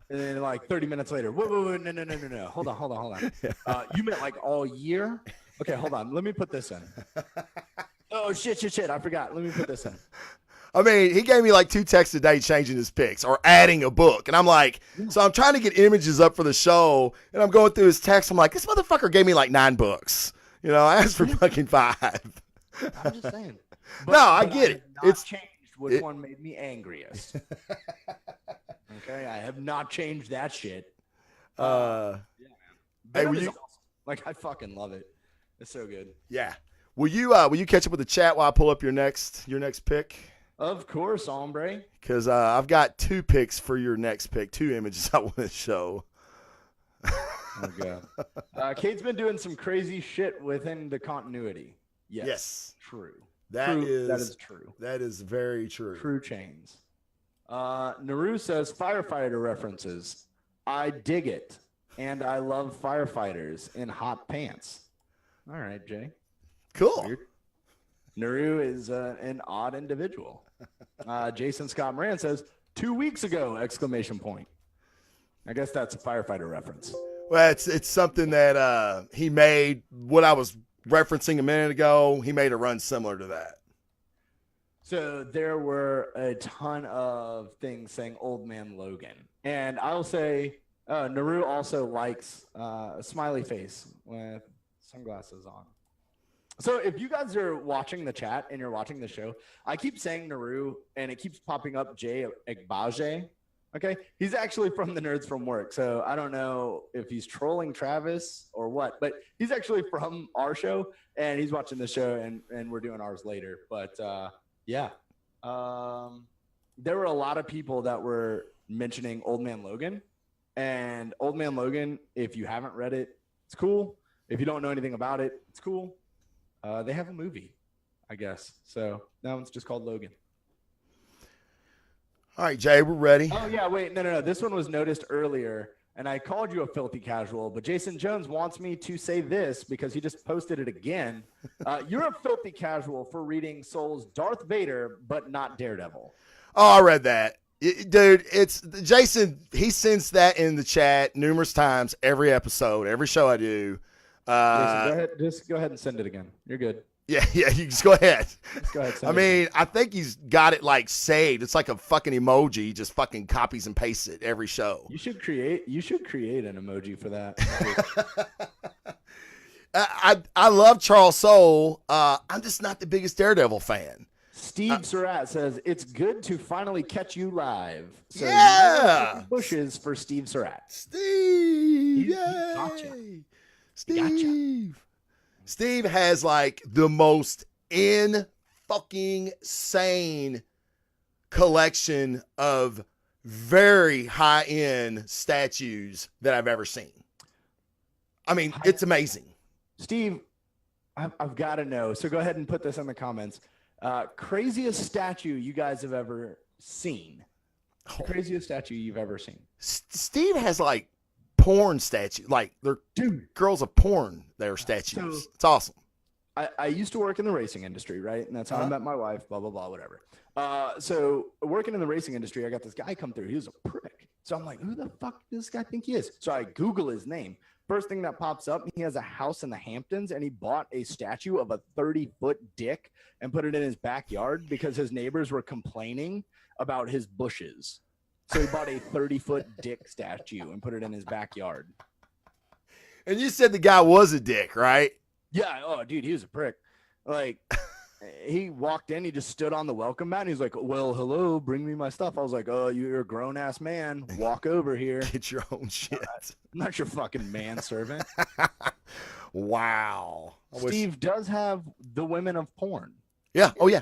then like 30 minutes later, whoa, no, hold on. You meant like all year? Okay, hold on. Let me put this in. Oh shit! I forgot. Let me put this in. I mean, he gave me like 2 texts a day changing his picks or adding a book. And I'm like, so I'm trying to get images up for the show. And I'm going through his text. I'm like, this motherfucker gave me like 9 books. I asked for fucking 5. I'm just saying. No, I get it. It's changed which one made me angriest. Okay, I have not changed that shit. Yeah, man. Hey, awesome. Like, I fucking love it. It's so good. Yeah. Will you catch up with the chat while I pull up your next pick? Of course, hombre. Because I've got 2 picks for your next pick, 2 images I want to show. Oh God. Kate's been doing some crazy shit within the continuity. Yes. True. That is true. That is very true. True chains. Naru says firefighter references. I dig it. And I love firefighters in hot pants. All right, Jay. Cool. Weird. Naru is an odd individual. Jason Scott Moran says 2 weeks ago! ! I guess that's a firefighter reference. Well, it's something that he made. What I was referencing a minute ago, he made a run similar to that. So there were a ton of things saying Old Man Logan. And I'll say Naru also likes a smiley face with sunglasses on. So if you guys are watching the chat and you're watching the show, I keep saying Naru and it keeps popping up Jay Egbaje. Okay, he's actually from the Nerds from Work, so I don't know if he's trolling Travis or what, but he's actually from our show, and he's watching the show, and we're doing ours later. But yeah, there were a lot of people that were mentioning Old Man Logan, and Old Man Logan, if you haven't read it, it's cool. If you don't know anything about it, it's cool. They have a movie, I guess. So that one's just called Logan. All right, Jay, we're ready. Oh, yeah, wait, no. This one was noticed earlier, and I called you a filthy casual, but Jason Jones wants me to say this because he just posted it again. You're a filthy casual for reading Soule's Darth Vader, but not Daredevil. Oh, I read that. Dude, it's Jason. He sends that in the chat numerous times, every episode, every show I do. Just go ahead and send it again. You're good. Yeah, you just go ahead. Just go ahead. I mean, I think he's got it like saved. It's like a fucking emoji. He just fucking copies and pastes it every show. You should create an emoji for that. I love Charles Soule. I'm just not the biggest Daredevil fan. Steve Surratt says it's good to finally catch you live. So yeah, bushes for Steve Surratt. Steve, gotcha. Steve. Steve has like the most fucking sane collection of very high end statues that I've ever seen. I mean, it's amazing. Steve, I've got to know. So go ahead and put this in the comments. Craziest statue you guys have ever seen. Craziest statue you've ever seen. Steve has like porn statues. Like they're girls of porn. They're statues. It's awesome. I used to work in the racing industry, right? And that's how I met my wife, blah, blah, blah, whatever. So working in the racing industry, I got this guy come through. He was a prick. So I'm like, who the fuck does this guy think he is? So I Google his name. First thing that pops up, he has a house in the Hamptons, and he bought a statue of a 30-foot dick and put it in his backyard because his neighbors were complaining about his bushes. So he bought a 30-foot dick statue and put it in his backyard. And you said the guy was a dick, right? Yeah. Oh, dude, he was a prick. Like, he walked in, he just stood on the welcome mat, and he's like, well, hello, bring me my stuff. I was like, oh, you're a grown-ass man. Walk over here. Get your own shit. I'm not your fucking manservant. Wow. Steve does have the women of porn. Yeah. Oh, yeah.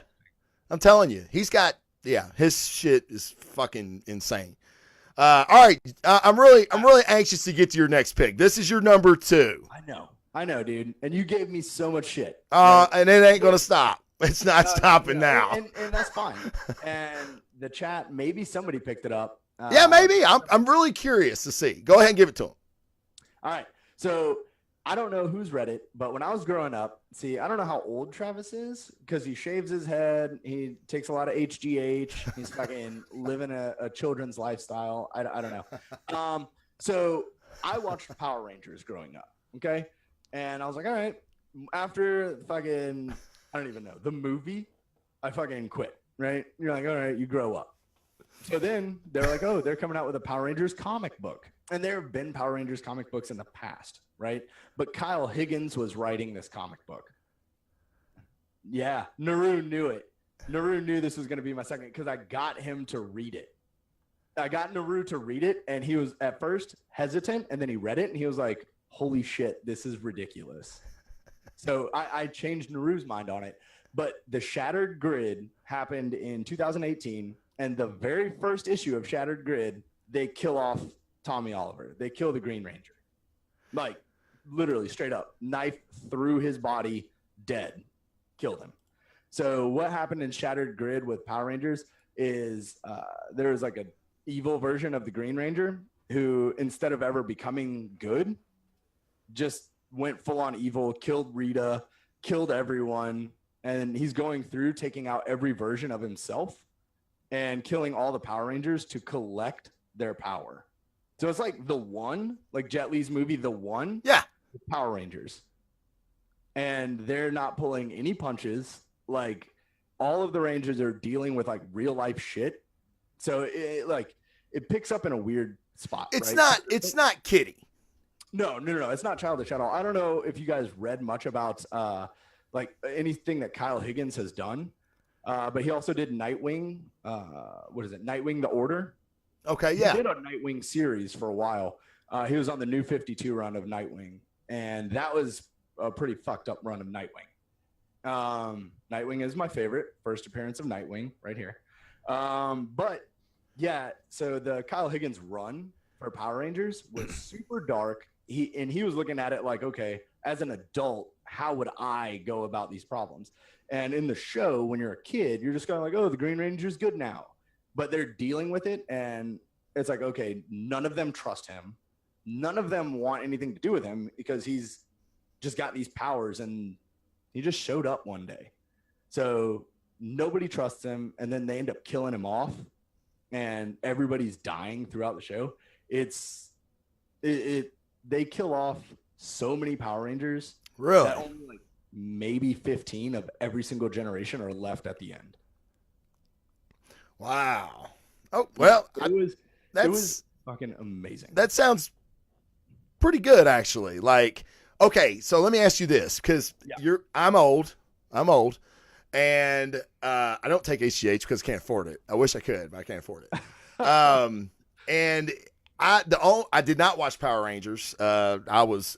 I'm telling you. He's got, his shit is fucking insane. All right. I'm really anxious to get to your next pick. This is your number 2. I know, dude. And you gave me so much shit. And it ain't going to stop. It's not stopping now. And that's fine. And the chat, maybe somebody picked it up. Yeah, maybe. I'm really curious to see. Go ahead and give it to him. All right. So I don't know who's read it, but when I was growing up, I don't know how old Travis is because he shaves his head. He takes a lot of HGH. He's fucking living a children's lifestyle. I don't know. So I watched Power Rangers growing up. Okay. And I was like, all right, after fucking, I don't even know, the movie, I fucking quit, right? You're like, all right, you grow up. So then they're like, oh, they're coming out with a Power Rangers comic book. And there have been Power Rangers comic books in the past, right? But Kyle Higgins was writing this comic book. Yeah, Naru knew it. Naru knew this was going to be my second because I got him to read it. I got Naru to read it, and he was at first hesitant, and then he read it, and he was like, holy shit, this is ridiculous. So I changed Naru's mind on it. But the Shattered Grid happened in 2018, and the very first issue of Shattered Grid, they kill off Tommy Oliver. They kill the Green Ranger. Like, literally, straight up. Knife through his body, dead. Killed him. So what happened in Shattered Grid with Power Rangers is there was like an evil version of the Green Ranger who, instead of ever becoming good, just went full on evil, killed Rita, killed everyone, and he's going through taking out every version of himself and killing all the Power Rangers to collect their power. So it's like The One, like Jet Li's movie The One. Yeah. Power Rangers. And they're not pulling any punches. Like, all of the Rangers are dealing with like real life shit. So it picks up in a weird spot. It's right? It's not kiddie. No. It's not childish at all. I don't know if you guys read much about like anything that Kyle Higgins has done, but he also did Nightwing. What is it? Nightwing: The Order. Okay, yeah. He did a Nightwing series for a while. He was on the New 52 run of Nightwing, and that was a pretty fucked up run of Nightwing. Nightwing is my favorite. First appearance of Nightwing right here. But yeah, so the Kyle Higgins run for Power Rangers was super dark. He was looking at it like, okay, as an adult, how would I go about these problems? And in the show, when you're a kid, you're just going like, oh, the Green Ranger's good now. But they're dealing with it, and it's like, okay, none of them trust him. None of them want anything to do with him because he's just got these powers, and he just showed up one day. So nobody trusts him, and then they end up killing him off. and everybody's dying throughout the show. They kill off so many Power Rangers. Really? That only like maybe 15 of every single generation are left at the end. Wow. Oh, well, it was fucking amazing. That sounds pretty good, actually. Like, okay, so let me ask you this, because I'm old, and I don't take HGH because I can't afford it. I wish I could, but I can't afford it. And I did not watch Power Rangers. I was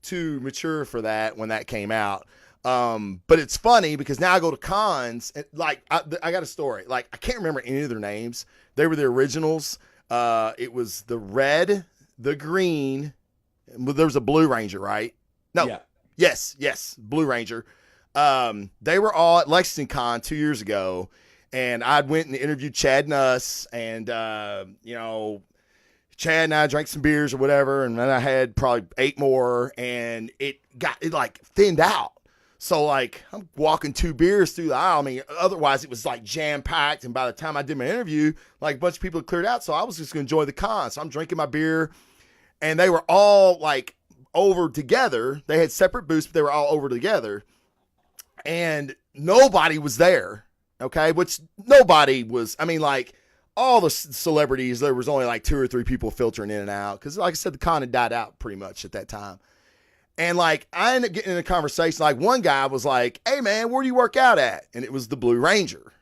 too mature for that when that came out. But it's funny because now I go to cons and like I got a story. Like I can't remember any of their names. They were the originals. It was the red, the green. There was a Blue Ranger, right? No. Yeah. Yes, Blue Ranger. They were all at Lexington Con 2 years ago, and I went and interviewed Chad Nuss, and Chad and I drank some beers or whatever, and then I had probably 8 more, and it like thinned out. So like I'm walking 2 beers through the aisle. I mean, otherwise it was like jam packed, and by the time I did my interview, like a bunch of people had cleared out. So I was just gonna enjoy the con. So I'm drinking my beer, and they were all like over together. They had separate booths, but they were all over together, and nobody was there. Okay, which nobody was. I mean, like all the celebrities, there was only like 2 or 3 people filtering in and out because, like I said, the con had died out pretty much at that time. And like I ended up getting in a conversation. Like one guy was like, "Hey man, where do you work out at?" And it was the Blue Ranger.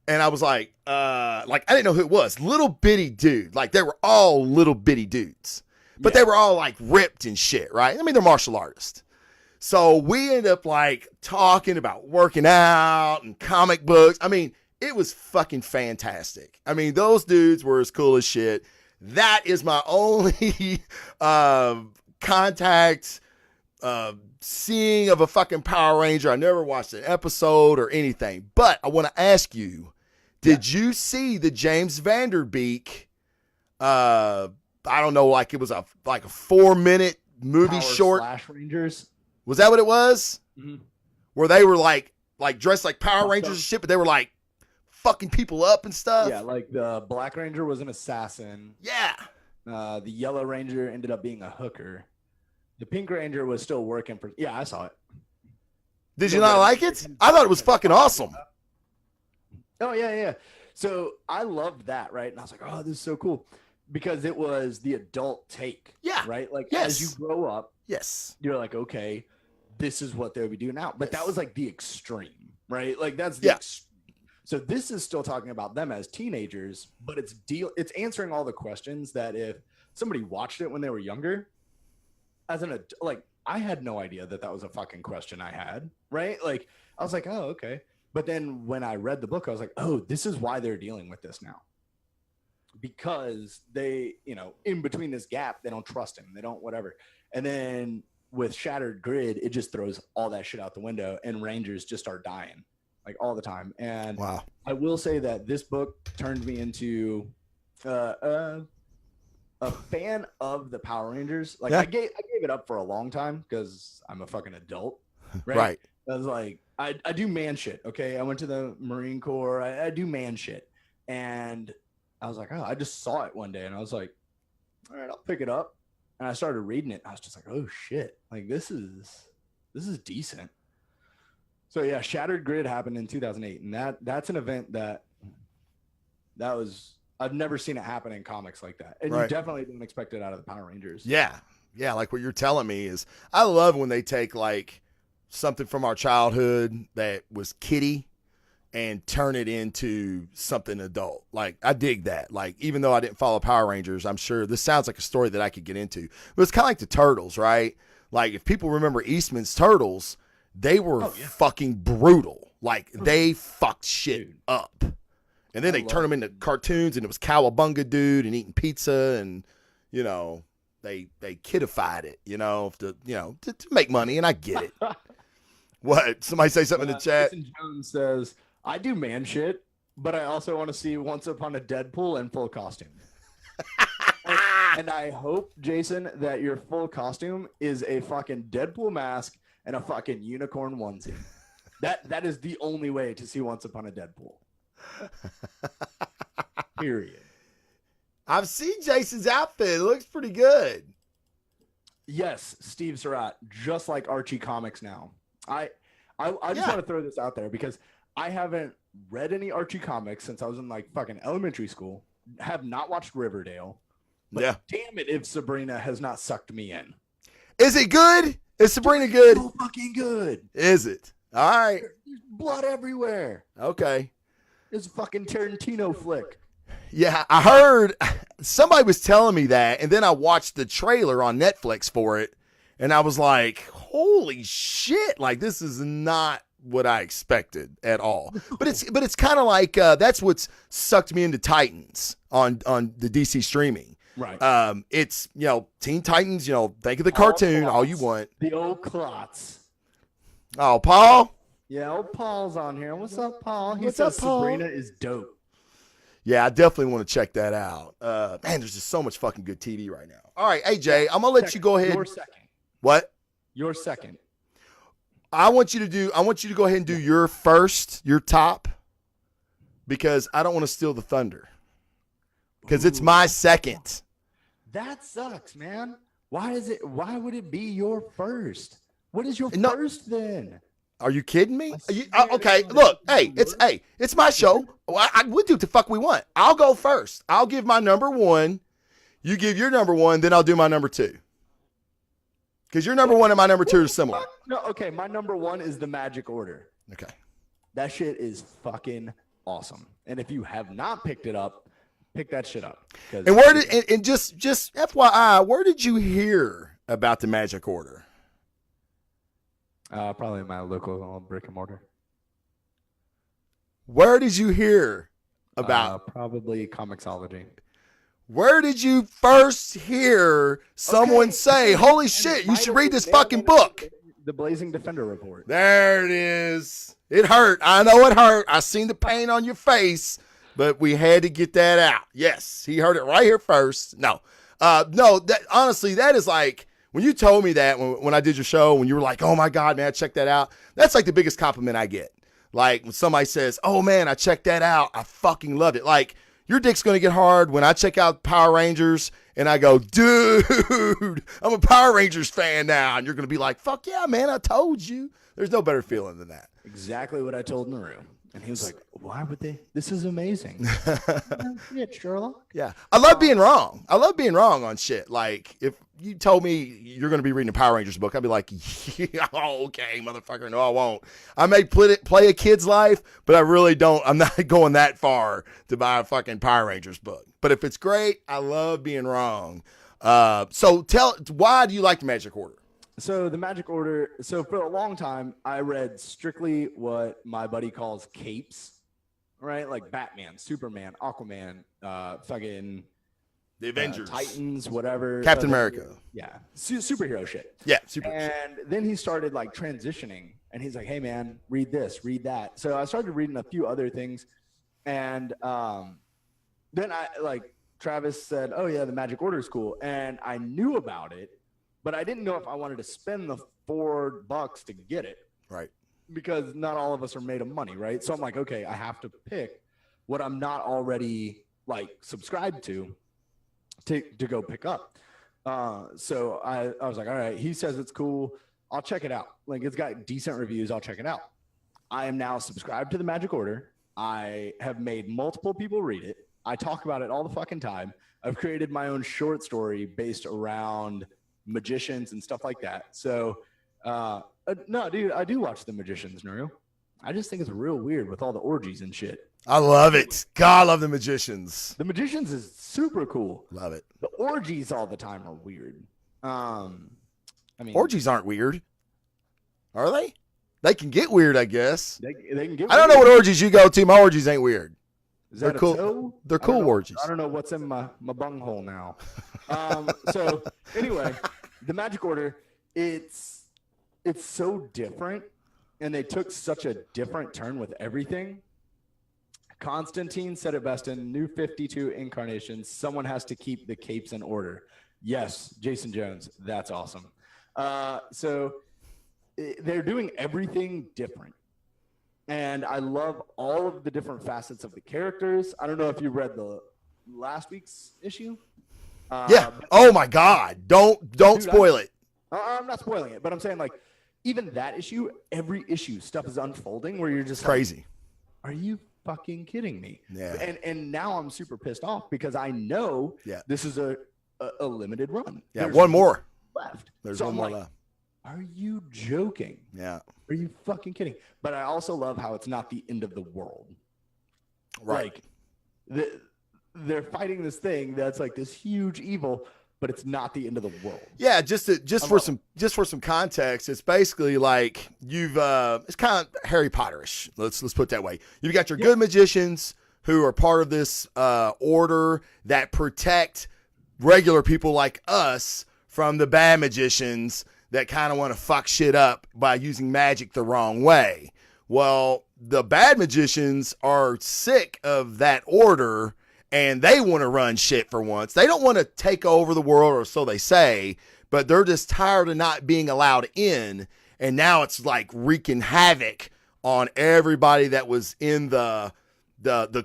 And I was like I didn't know who it was. Little bitty dude. Like they were all little bitty dudes, but they were all like ripped and shit, right? I mean, they're martial artists. So we ended up like talking about working out and comic books. I mean, it was fucking fantastic. I mean, those dudes were as cool as shit. That is my only contact seeing of a fucking Power Ranger. I never watched an episode or anything, but I want to ask you, did you see the James Vanderbeek, I don't know, like it was a 4-minute movie Power short. Slash Rangers. Was that what it was? Mm-hmm. Where they were like dressed like Power Rangers and shit, but they were like fucking people up and stuff? Yeah, like the Black Ranger was an assassin. Yeah. The Yellow Ranger ended up being a hooker. The Pink Ranger was still working for... Yeah, I saw it. Did you not like it? I thought it was fucking awesome. Oh, yeah. So I loved that, right? And I was like, oh, this is so cool. Because it was the adult take. Yeah. Right? Like, yes. As you grow up, yes, you're like, okay, this is what they would be doing now. But that was like the extreme, right? Like, that's the So this is still talking about them as teenagers, but it's answering all the questions that if somebody watched it when they were younger, as an adult, like I had no idea that was a fucking question I had, right? Like I was like, oh, okay. But then when I read the book, I was like, oh, this is why they're dealing with this now. Because they, in between this gap, they don't trust him. They don't whatever. And then with Shattered Grid, it just throws all that shit out the window and Rangers just start dying like all the time. And wow. I will say that this book turned me into a fan of the Power Rangers. Like I gave it up for a long time because I'm a fucking adult. Right. I was like, I do man shit. Okay. I went to the Marine Corps. I do man shit. And I was like, oh, I just saw it one day and I was like, all right, I'll pick it up. And I started reading it. And I was just like, oh shit. Like this is decent. So yeah, Shattered Grid happened in 2008. And that's an event that was, I've never seen it happen in comics like that. And you definitely don't expect it out of the Power Rangers. Yeah. Yeah. Like what you're telling me is I love when they take like something from our childhood that was kiddie and turn it into something adult. Like I dig that. Like, even though I didn't follow Power Rangers, I'm sure this sounds like a story that I could get into, but it's kind of like the Turtles, right? Like if people remember Eastman's Turtles, they were fucking brutal. Like they fucked shit up. And then they turned them into cartoons, and it was Cowabunga Dude and eating pizza, and they kidified it, to make money, and I get it. What? Somebody say something in the chat. Jason Jones says, "I do man shit, but I also want to see Once Upon a Deadpool in full costume." And I hope, Jason, that your full costume is a fucking Deadpool mask and a fucking unicorn onesie. That is the only way to see Once Upon a Deadpool. Period. I've seen Jason's outfit. It looks pretty good. Yes, Steve Surratt, just like Archie Comics now. I just want to throw this out there because I haven't read any Archie comics since I was in like fucking elementary school. Have not watched Riverdale. But damn it if Sabrina has not sucked me in. Is it good? Is Sabrina good? So fucking good. Is it? All right. There's blood everywhere. Okay. It's a fucking Tarantino flick. Yeah, I heard somebody was telling me that, and then I watched the trailer on Netflix for it, and I was like, holy shit, like this is not what I expected at all. But it's kind of like that's what's sucked me into Titans on the DC streaming. Right. It's, Teen Titans, think of the cartoon, all you want. The old clots. Oh, Paul? Yeah, old Paul's on here. What's up, Paul? He What's says up, Paul? Sabrina is dope. Yeah, I definitely want to check that out. Man, there's just so much fucking good TV right now. All right, AJ, I'm gonna let you go ahead. Your second. What? Your second. I want you to go ahead and do your top, because I don't want to steal the thunder. Because it's my second. That sucks, man. Why would it be your first? What is your first then? Are you kidding me? Okay, look, it's my show. We do what the fuck we want. I'll go first. I'll give my number one. You give your number one, then I'll do my number two. Because your number one and my number two are similar. No, okay, my number one is the Magic Order. Okay. That shit is fucking awesome. And if you have not picked it up, pick that shit up. And just FYI, where did you hear about the Magic Order? Probably my local brick and mortar. Where did you hear about? Probably Comixology. Where did you first hear someone say, holy shit, you should read this fucking book? The Blazing Defender Report. There it is. It hurt. I know it hurt. I seen the pain on your face, but we had to get that out. Yes, he heard it right here first. No, honestly, that is like, when you told me that when I did your show, when you were like, oh my God, man, check that out. That's like the biggest compliment I get. Like when somebody says, oh man, I checked that out. I fucking loved it. Like your dick's going to get hard when I check out Power Rangers and I go, dude, I'm a Power Rangers fan now. And you're going to be like, fuck yeah, man, I told you. There's no better feeling than that. Exactly what I told Naru. And he was like, why would they? This is amazing. Yeah, Sherlock. Yeah. I love being wrong. I love being wrong on shit. Like, if you told me you're going to be reading a Power Rangers book, I'd be like, yeah, okay, motherfucker. No, I won't. I may play a kid's life, but I really don't. I'm not going that far to buy a fucking Power Rangers book. But if it's great, I love being wrong. So why do you like the Magic Order? So the Magic Order, so for a long time, I read strictly what my buddy calls capes, right? Like Batman, Superman, Aquaman, fucking the Avengers, Titans, whatever. Captain America. Yeah. Superhero shit. Yeah. And then he started like transitioning and he's like, hey man, read this, read that. So I started reading a few other things. And then Travis said, oh yeah, the Magic Order is cool. And I knew about it, but I didn't know if I wanted to spend the $4 to get it. Right. Because not all of us are made of money, right? So I'm like, okay, I have to pick what I'm not already like subscribed to go pick up. So I was like, all right, he says it's cool. I'll check it out. Like it's got decent reviews. I'll check it out. I am now subscribed to the Magic Order. I have made multiple people read it. I talk about it all the fucking time. I've created my own short story based around magicians and stuff like that. So, no, dude, I do watch The Magicians, Naru. I just think it's real weird with all the orgies and shit. I love it. God, I love The Magicians. The Magicians is super cool. Love it. The orgies all the time are weird. I mean, orgies aren't weird, are they? They can get weird, I guess. They can get. I don't know what orgies you go to. My orgies ain't weird. They're cool. Toe? They're cool orgies. I don't know what's in my bunghole now. So anyway, the Magic Order, it's so different, and they took such a different turn with everything. Constantine said it best in New 52 Incarnations, someone has to keep the capes in order. Yes, Jason Jones, that's awesome. So they're doing everything different. And I love all of the different facets of the characters. I don't know if you read the last week's issue. Yeah. Oh my God. Don't spoil it. I'm not spoiling it, but I'm saying like even that issue, every issue stuff is unfolding where you're just crazy. Like, are you fucking kidding me? Yeah. And now I'm super pissed off because I know this is a limited run. Yeah. There's one more left. There's one more left. Are you joking? Yeah. Are you fucking kidding? But I also love how it's not the end of the world. Right. Like they're fighting this thing that's like this huge evil, but it's not the end of the world. Yeah, just for some context, it's basically like it's kind of Harry Potterish. Let's put it that way. You've got your good magicians who are part of this order that protect regular people like us from the bad magicians that kind of want to fuck shit up by using magic the wrong way. Well, the bad magicians are sick of that order and they want to run shit for once. They don't want to take over the world, or so they say, but they're just tired of not being allowed in. And now it's like wreaking havoc on everybody that was in the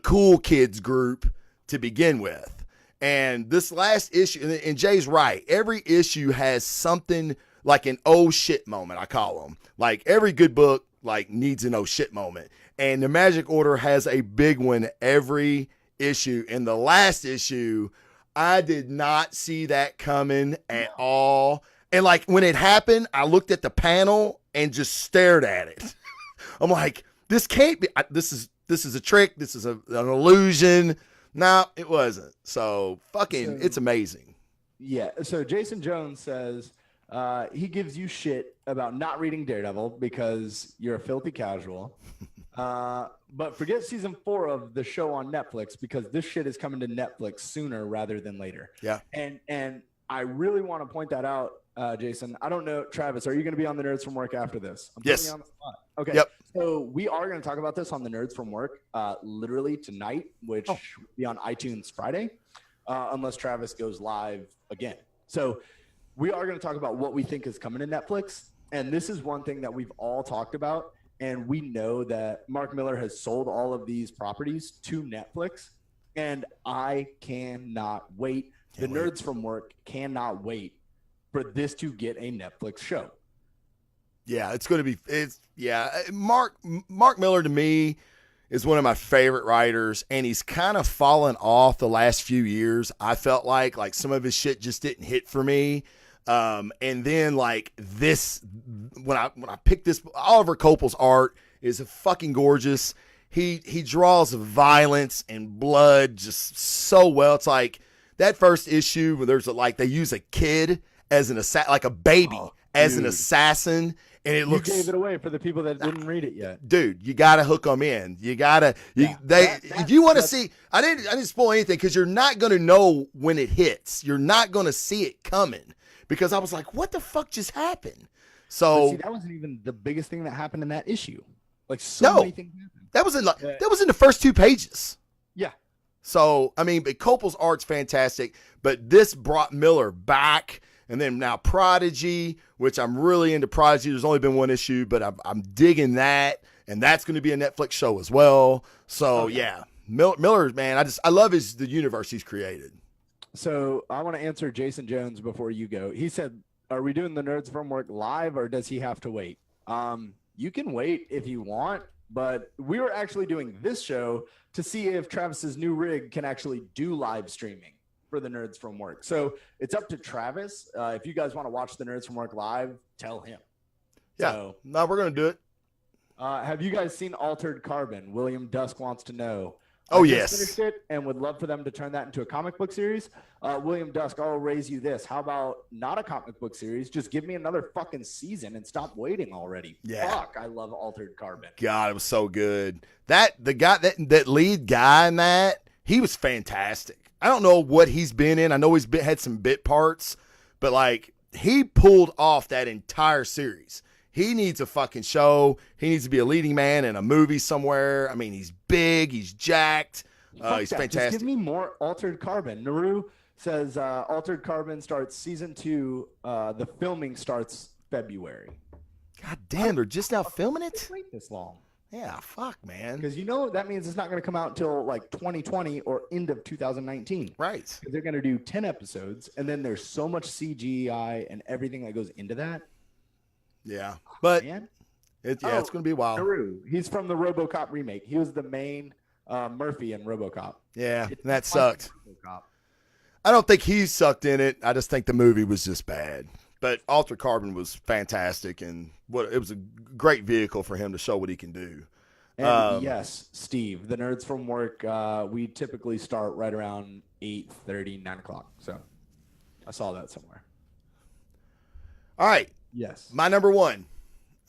cool kids group to begin with. And this last issue, and Jay's right, every issue has something like an oh shit moment, I call them. Like every good book like needs an oh shit moment. And the Magic Order has a big one every issue. In the last issue, I did not see that coming at all. And like when it happened, I looked at the panel and just stared at it. I'm like, this can't be, this is a trick. This is an illusion. No, it wasn't. So it's amazing. Yeah. So Jason Jones says, he gives you shit about not reading Daredevil because you're a filthy casual. But forget season 4 of the show on Netflix because this shit is coming to Netflix sooner rather than later. Yeah. And I really want to point that out, Jason. I don't know, Travis, are you going to be on the Nerds from Work after this? Yes. On the spot. Okay. Yep. So we are going to talk about this on the Nerds from Work literally tonight, which will be on iTunes Friday, unless Travis goes live again. So we are going to talk about what we think is coming to Netflix. And this is one thing that we've all talked about. And we know that Mark Miller has sold all of these properties to Netflix. And I cannot wait. Nerds from Work cannot wait for this to get a Netflix show. Yeah, it's going to be Mark Miller to me is one of my favorite writers, and he's kind of fallen off the last few years. I felt like some of his shit just didn't hit for me. And then like this, when I picked this, Oliver Coppel's art is fucking gorgeous. He draws violence and blood just so well. It's like that first issue where there's they use a kid as an like a baby as an assassin. And it looks. You gave it away for the people that didn't read it yet, dude. You gotta hook them in. You gotta. If you want to see, I didn't spoil anything because you're not gonna know when it hits. You're not gonna see it coming because I was like, "What the fuck just happened?" So see, that wasn't even the biggest thing that happened in that issue. Like many things happened. That was in the first 2 pages. Yeah. So I mean, but Coppel's art's fantastic, but this brought Miller back. And then now Prodigy, which I'm really into Prodigy. There's only been 1 issue, but I'm digging that. And that's going to be a Netflix show as well. So, yeah. Miller, man, I love the universe he's created. So I want to answer Jason Jones before you go. He said, are we doing the Nerds from Work live or does he have to wait? You can wait if you want, but we were actually doing this show to see if Travis's new rig can actually do live streaming for the Nerds from Work. So it's up to Travis. If you guys want to watch the Nerds from Work live, tell him. Yeah. So, no, we're going to do it. Have you guys seen Altered Carbon? William Dusk wants to know. Oh, I yes. Finished it and would love for them to turn that into a comic book series. William Dusk, I'll raise you this. How about not a comic book series? Just give me another fucking season and stop waiting already. Yeah. Fuck, I love Altered Carbon. God, it was so good. The guy, that lead guy in that, he was fantastic. I don't know what he's been in. I know he's had some bit parts, but he pulled off that entire series. He needs a fucking show. He needs to be a leading man in a movie somewhere. I mean, he's big. He's jacked. He's fantastic. Just give me more Altered Carbon. Naru says Altered Carbon starts season 2. The filming starts February. God damn, they're just now filming it? Wait this long. Yeah, fuck, man. Because that means it's not going to come out until like 2020 or end of 2019. Right. Because they're going to do 10 episodes, and then there's so much CGI and everything that goes into that. Yeah, but it's going to be wild. Naru, he's from the RoboCop remake. He was the main Murphy in RoboCop. Yeah, and that sucked. I don't think he sucked in it. I just think the movie was just bad. But Altered Carbon was fantastic, and it was a great vehicle for him to show what he can do. And yes, Steve, the Nerds from Work, we typically start right around 8:30, 9 o'clock. So I saw that somewhere. All right. Yes. My number one.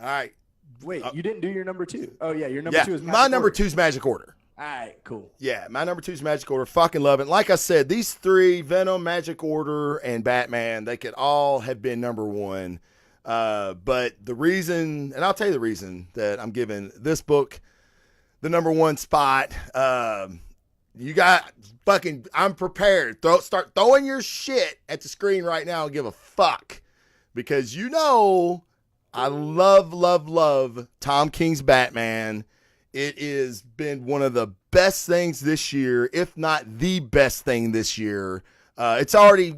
All right. Wait, you didn't do your number two. Oh, yeah, your number two is Magic my Order. number two is Magic Order. All right, cool. Yeah, my number two is Magic Order. Fucking love it. Like I said, these three, Venom, Magic Order, and Batman, they could all have been number one. But the reason, and I'll tell you the reason that I'm giving this book the number one spot, you got fucking, I'm prepared. Start throwing your shit at the screen right now and give a fuck. Because I love Tom King's Batman. It has been one of the best things this year, if not the best thing this year. It's already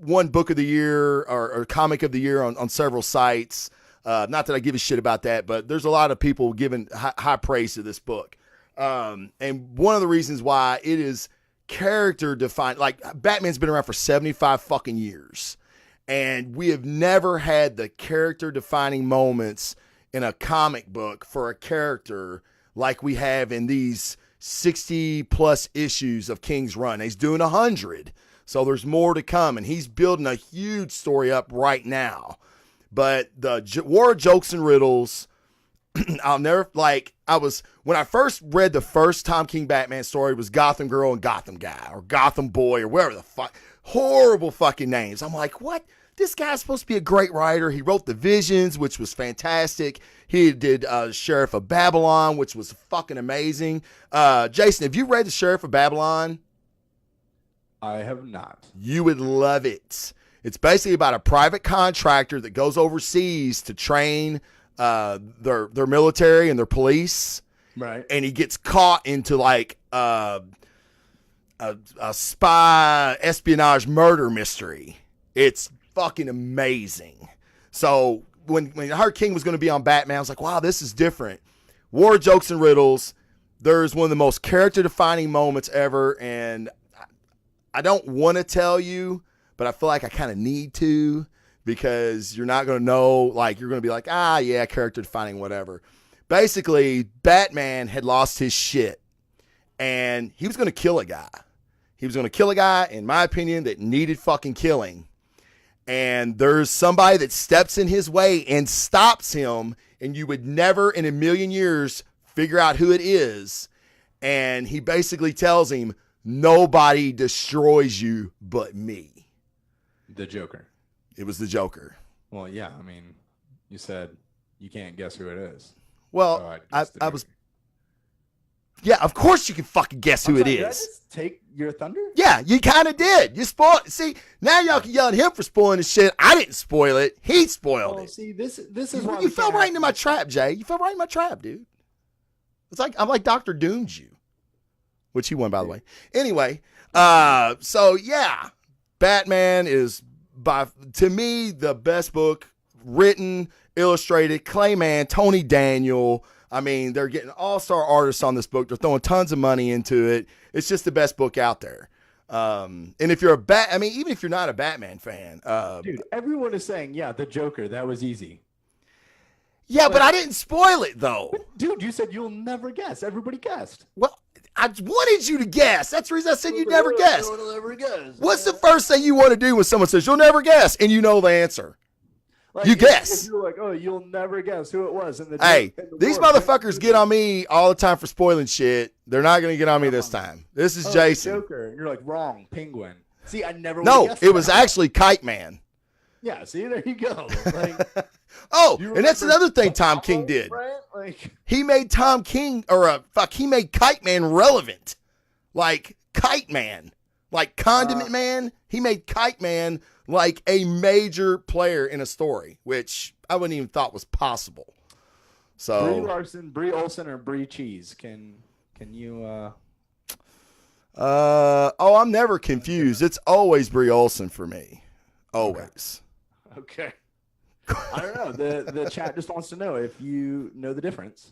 won Book of the Year or Comic of the Year on several sites. Not that I give a shit about that, but there's a lot of people giving high praise to this book. And one of the reasons why it is character defined, like Batman's been around for 75 fucking years. And we have never had the character defining moments in a comic book for a character like we have in these 60 plus issues of King's Run. He's doing 100. So there's more to come, and he's building a huge story up right now. But the War of Jokes and Riddles, I'll never, when I first read the first Tom King Batman story, it was Gotham Girl and Gotham Guy, or Gotham Boy, or whatever the fuck. Horrible fucking names. I'm like, what? This guy's supposed to be a great writer. He wrote The Visions, which was fantastic. He did Sheriff of Babylon, which was fucking amazing. Jason, have you read The Sheriff of Babylon? I have not. You would love it. It's basically about a private contractor that goes overseas to train their military and their police. Right. And he gets caught into like a spy espionage murder mystery. It's fucking amazing. So when I heard King was going to be on Batman, I was like, wow, this is different. War of Jokes and Riddles. There's one of the most character defining moments ever. And I don't want to tell you, but I feel like I kind of need to, because you're not going to know, like, you're going to be like, yeah, character defining, whatever. Basically, Batman had lost his shit and he was going to kill a guy. He was going to kill a guy, in my opinion, that needed fucking killing. And there's somebody that steps in his way and stops him, and you would never in a million years figure out who it is. And he basically tells him, nobody destroys you but me. The Joker. It was the Joker. Well, yeah, I mean, you said you can't guess who it is. Well, so I was... Yeah, of course you can fucking guess who it is. Did I just take your thunder? Yeah, you kind of did. You spoiled. See, now y'all can yell at him for spoiling the shit. I didn't spoil it. He spoiled it. See, this is why you fell right into my trap, Jay. You fell right in my trap, dude. It's like I'm like Dr. Doom's you, which he won, by the way. Anyway, so yeah, Batman is to me the best book written, illustrated. Clayman, Tony Daniel. I mean, they're getting all-star artists on this book. They're throwing tons of money into it. It's just the best book out there. And if you're even if you're not a Batman fan, dude, everyone is saying, yeah, the Joker, that was easy. Yeah, but I didn't spoil it though. Dude, you said you'll never guess. Everybody guessed. Well, I wanted you to guess. That's the reason I said you'd never guess. What's the first thing you want to do when someone says you'll never guess and you know the answer? Like, you guess. If you're like, oh, you'll never guess who it was. These motherfuckers get on me all the time for spoiling shit. They're not going to get on me this time. This is Jason. Joker. And you're like, wrong. Penguin. See, I never. No, it was actually Kite Man. Yeah. See, there you go. Like, and that's another thing Tom King did. Right? Like, he made Tom King, he made Kite Man relevant. Like Kite Man, like Condiment Man. He made Kite Man like a major player in a story, which I wouldn't even thought was possible. So Brie Larson, Brie Olson, or Brie Cheese? Can you? I'm never confused. It's always Brie Olson for me. Always. Okay. I don't know. The chat just wants to know if you know the difference.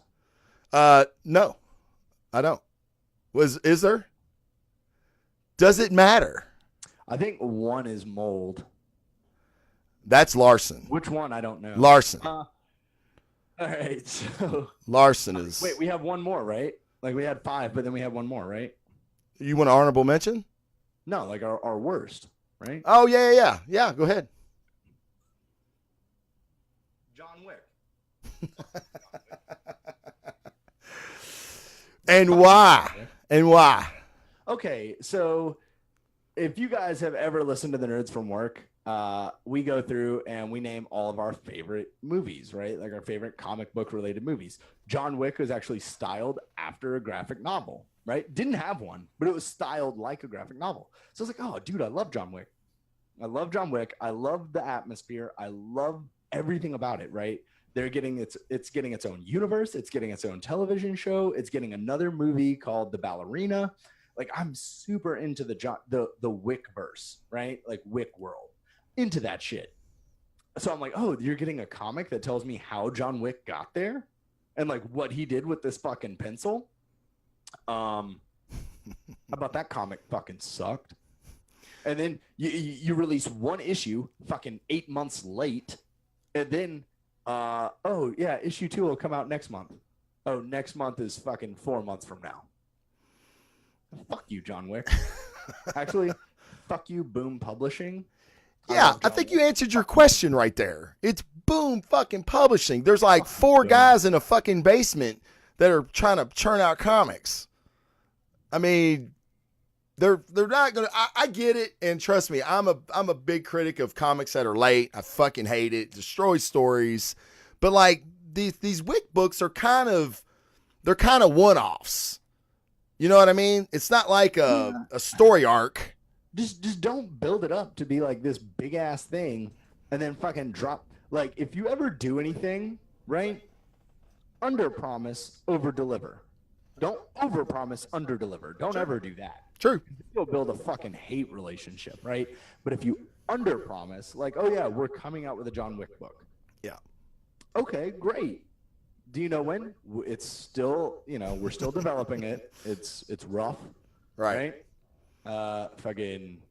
No, I don't. Is there? Does it matter? I think one is Mold. That's Larson. Which one? I don't know. Larson. All right. So Larson is. Wait, we have one more, right? Like we had 5, but then we had one more, right? You want an honorable mention? No, like our worst, right? Oh, yeah. Yeah, go ahead. John Wick. And why? And why? Okay, so if you guys have ever listened to the Nerds from Work, we go through and we name all of our favorite movies, right? Like our favorite comic book related movies. John Wick was actually styled after a graphic novel, right? Didn't have one, but it was styled like a graphic novel. So I was like, oh, dude, I love John Wick. I love John Wick. I love the atmosphere. I love everything about it, right? It's getting its own universe. It's getting its own television show. It's getting another movie called The Ballerina. Like I'm super into the Wick verse, right? Like Wick world, into that shit. So I'm like, oh, you're getting a comic that tells me how John Wick got there and like what he did with this fucking pencil. How about that comic fucking sucked? And then you release one issue fucking 8 months late, and then oh yeah, issue 2 will come out next month. Oh, next month is fucking 4 months from now. Fuck you, John Wick. Actually, fuck you, Boom Publishing. Yeah, I think you answered your question right there. It's Boom fucking Publishing. There's like 4 guys in a fucking basement that are trying to churn out comics. I mean, they're not gonna. I get it, and trust me, I'm a big critic of comics that are late. I fucking hate it. Destroys stories, but like these Wick books are kind of one-offs. You know what I mean? It's not like a story arc. Just don't build it up to be like this big ass thing and then fucking drop. Like if you ever do anything, right? Under promise, over deliver. Don't over promise, under deliver. Don't ever do that. True. You'll build a fucking hate relationship, right? But if you under promise, like, oh yeah, we're coming out with a John Wick book. Yeah. Okay, great. Do you know when? It's still, we're still developing it. It's rough, right? Fucking.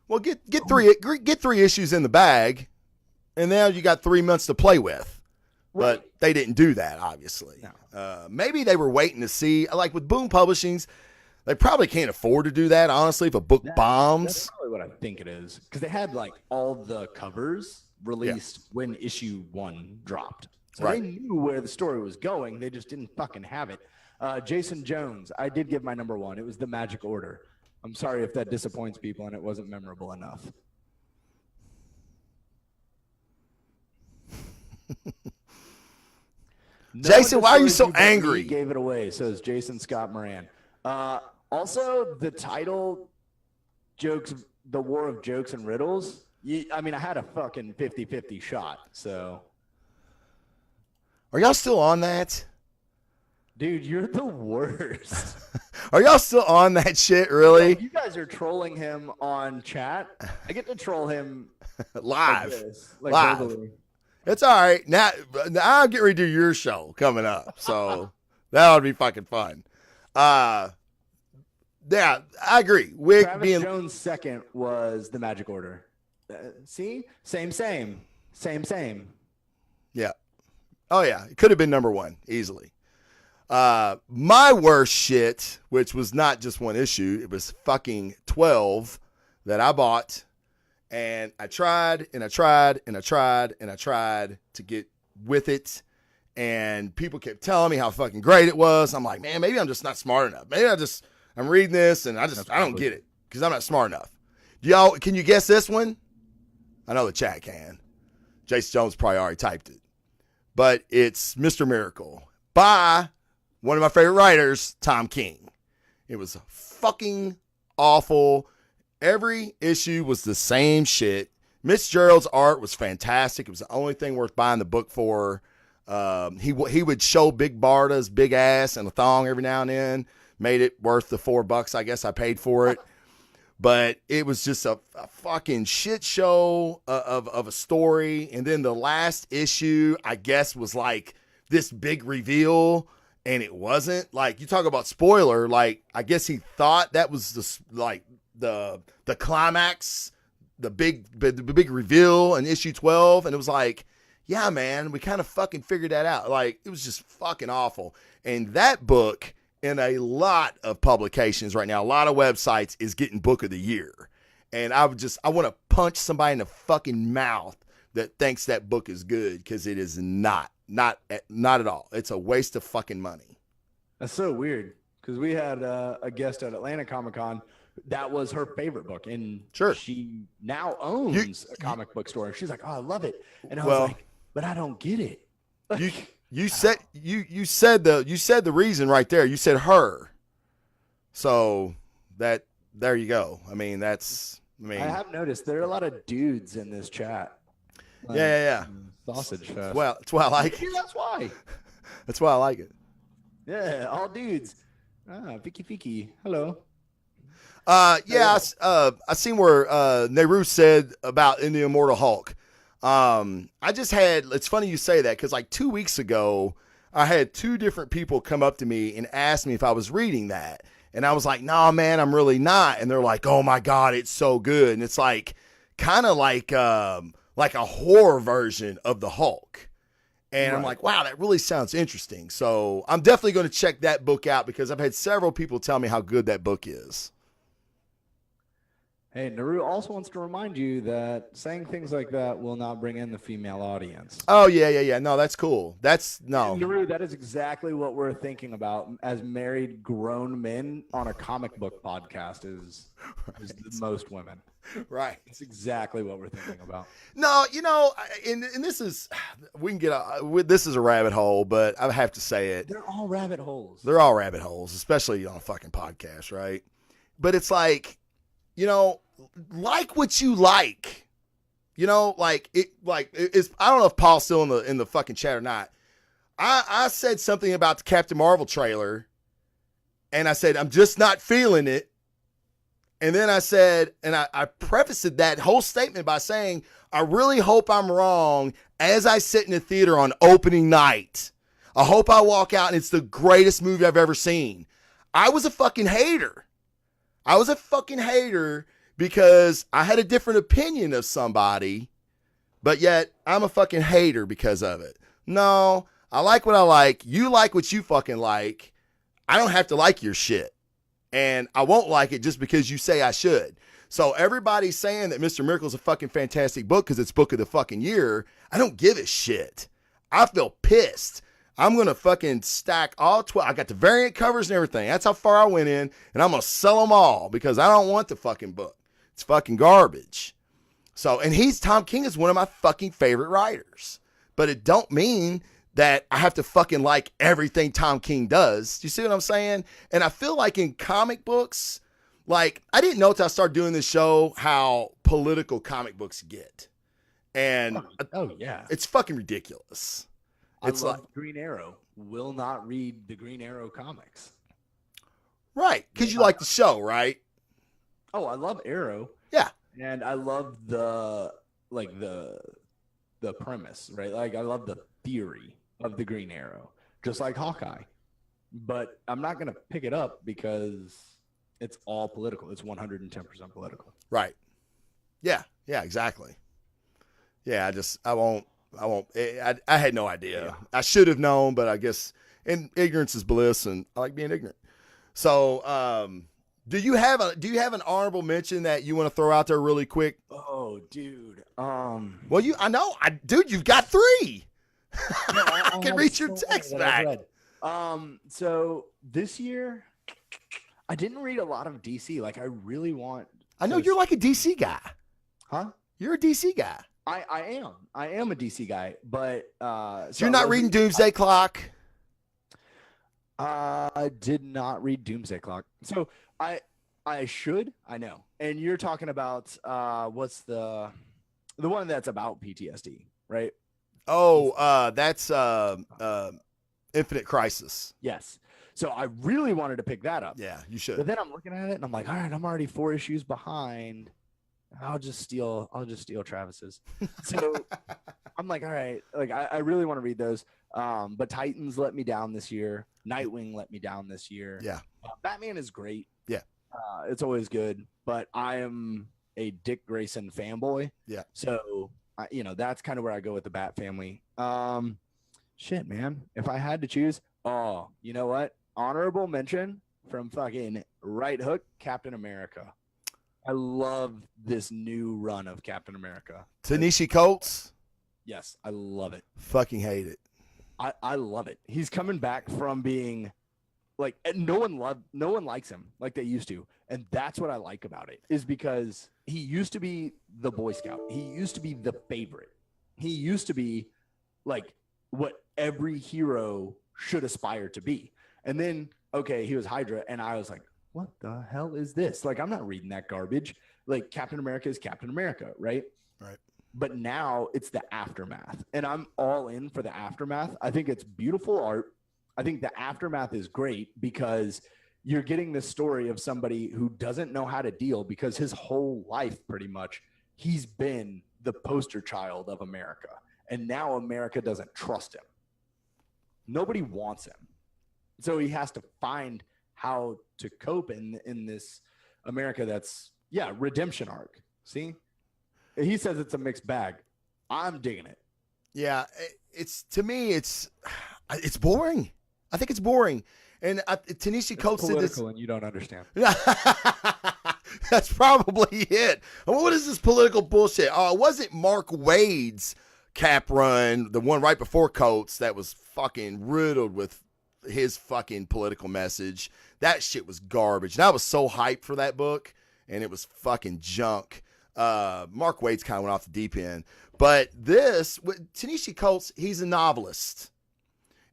Well, get 3 issues in the bag, and now you got 3 months to play with. Right. But they didn't do that, obviously. No. Maybe they were waiting to see. Like with Boom Publishings, they probably can't afford to do that. Honestly, if a book bombs, that's probably what I think it is, because they had like all the covers released when issue 1 dropped. So They knew where the story was going. They just didn't fucking have it. Jason Jones, I did give my number 1. It was The Magic Order. I'm sorry if that disappoints people and it wasn't memorable enough. Jason, why are you so angry? Gave it away, says Jason Scott Moran. Also, the title, Jokes, The War of Jokes and Riddles. I had a fucking 50-50 shot, so... Are y'all still on that? Dude, you're the worst. Are y'all still on that shit, really? You guys are trolling him on chat. I get to troll him live. Live. Verbally. It's all right. Now I'll get ready to do your show coming up. So that would be fucking fun. Yeah, I agree. Wick Travis Jones' second was The Magic Order. See? Same. Yeah. Oh, yeah. It could have been number 1 easily. My worst shit, which was not just 1 issue, it was fucking 12 that I bought. And I tried to get with it. And people kept telling me how fucking great it was. I'm like, man, maybe I'm just not smart enough. Maybe I'm reading this and I don't get it because I'm not smart enough. Y'all, can you guess this one? I know the chat can. Jason Jones probably already typed it. But it's Mr. Miracle by one of my favorite writers, Tom King. It was fucking awful. Every issue was the same shit. Mitch Gerald's art was fantastic. It was the only thing worth buying the book for. He would show Big Barda's big ass and a thong every now and then. Made it worth the $4 I guess I paid for it. But it was just a fucking shit show of a story. And then the last issue, I guess, was like this big reveal. And it wasn't. Like, you talk about spoiler. Like, I guess he thought that was the climax, the big reveal in issue 12. And it was like, yeah, man, we kind of fucking figured that out. Like, it was just fucking awful. And that book, in a lot of publications right now, a lot of websites, is getting book of the year. And I want to punch somebody in the fucking mouth that thinks that book is good, because it is not at all. It's a waste of fucking money. That's so weird, because we had a guest at Atlanta Comic-Con. That was her favorite book, and sure, she now owns a comic book store. She's like, "Oh, I love it," and I was like, "But I don't get it." You said the reason right there. You said her. So there you go. I mean, I have noticed there are a lot of dudes in this chat. Yeah. Sausage fest. Well, that's why I like it. That's why. That's why I like it. Yeah, all dudes. Fiki. Hello. I seen where Nehru said in the Immortal Hulk. It's funny you say that, because like 2 weeks ago, I had 2 different people come up to me and ask me if I was reading that. And I was like, "No, man, I'm really not." And they're like, "Oh my God, it's so good." And it's like, kind of like a horror version of the Hulk. And right. I'm like, wow, that really sounds interesting. So I'm definitely going to check that book out, because I've had several people tell me how good that book is. Hey, Naru also wants to remind you that saying things like that will not bring in the female audience. Oh, yeah. No, that's cool. No. Naru, that is exactly what we're thinking about as married grown men on a comic book podcast is the most women. Right. It's exactly what we're thinking about. No, and this is, this is a rabbit hole, but I have to say it. They're all rabbit holes. They're all rabbit holes, especially on a fucking podcast, right? But it's like, like what you like, I don't know if Paul's still in the fucking chat or not. I said something about the Captain Marvel trailer, and I said, I'm just not feeling it. And then I said, and I prefaced that whole statement by saying, I really hope I'm wrong as I sit in the theater on opening night. I hope I walk out and it's the greatest movie I've ever seen. I was a fucking hater. Because I had a different opinion of somebody, but yet I'm a fucking hater because of it. No, I like what I like. You like what you fucking like. I don't have to like your shit. And I won't like it just because you say I should. So everybody's saying that Mr. Miracle's a fucking fantastic book because it's book of the fucking year. I don't give a shit. I feel pissed. I'm going to fucking stack all 12. I got the variant covers and everything. That's how far I went in. And I'm going to sell them all because I don't want the fucking book. It's fucking garbage. So, and Tom King is one of my fucking favorite writers. But it don't mean that I have to fucking like everything Tom King does. Do you see what I'm saying? And I feel like in comic books, like, I didn't know until I started doing this show how political comic books get. And yeah, it's fucking ridiculous. It's like Green Arrow. Will not read the Green Arrow comics. Right, because you like the show, right? Oh, I love Arrow. Yeah. And I love the premise, right? Like, I love the theory of the Green Arrow, just like Hawkeye. But I'm not going to pick it up because it's all political. It's 110% political. Right. Yeah, exactly. Yeah, I won't. I had no idea. Yeah. I should have known, but I guess ignorance is bliss, and I like being ignorant. So, do you have an honorable mention that you want to throw out there really quick? Oh, dude. Well, you've got 3. I can read your text back. So this year, I didn't read a lot of DC. Like, I really want. I know you're like a DC guy. Huh? You're a DC guy. I am a DC guy, but so you're not reading Doomsday Clock. I did not read Doomsday Clock. So I should. I know. And you're talking about what's the one that's about PTSD, right? That's Infinite Crisis. Yes. So I really wanted to pick that up. Yeah, you should. But then I'm looking at it and I'm like, all right, I'm already 4 issues behind. I'll just steal Travis's. So I'm like, all right, like I really want to read those. But Titans let me down this year. Nightwing let me down this year. Yeah. Batman is great. Yeah. It's always good, but I am a Dick Grayson fanboy. Yeah. So, that's kind of where I go with the Bat family. Shit, man. If I had to choose, you know what? Honorable mention from fucking Right Hook, Captain America. I love this new run of Captain America. Ta-Nehisi Coates? Yes, I love it. Fucking hate it. I love it. He's coming back from being like no one likes him like they used to. And that's what I like about it, is because he used to be the Boy Scout. He used to be the favorite. He used to be like what every hero should aspire to be. And then, okay, he was Hydra, and I was like, what the hell is this? Like, I'm not reading that garbage. Like, Captain America is Captain America, right? Right. But now it's the aftermath, and I'm all in for the aftermath. I think it's beautiful art. I think the aftermath is great because you're getting this story of somebody who doesn't know how to deal, because his whole life, pretty much, he's been the poster child of America. And now America doesn't trust him. Nobody wants him. So he has to find how to cope in this America that's, redemption arc. See? He says it's a mixed bag. I'm digging it. Yeah, to me, it's boring. I think it's boring. And Ta-Nehisi Coates said this, and you don't understand. That's probably it. What is this political bullshit? It wasn't Mark Waid's Cap run, the one right before Coates, that was fucking riddled with his fucking political message. That shit was garbage. And I was so hyped for that book, and it was fucking junk. Mark Waid's kind of went off the deep end. But this, Ta-Nehisi Coates, he's a novelist.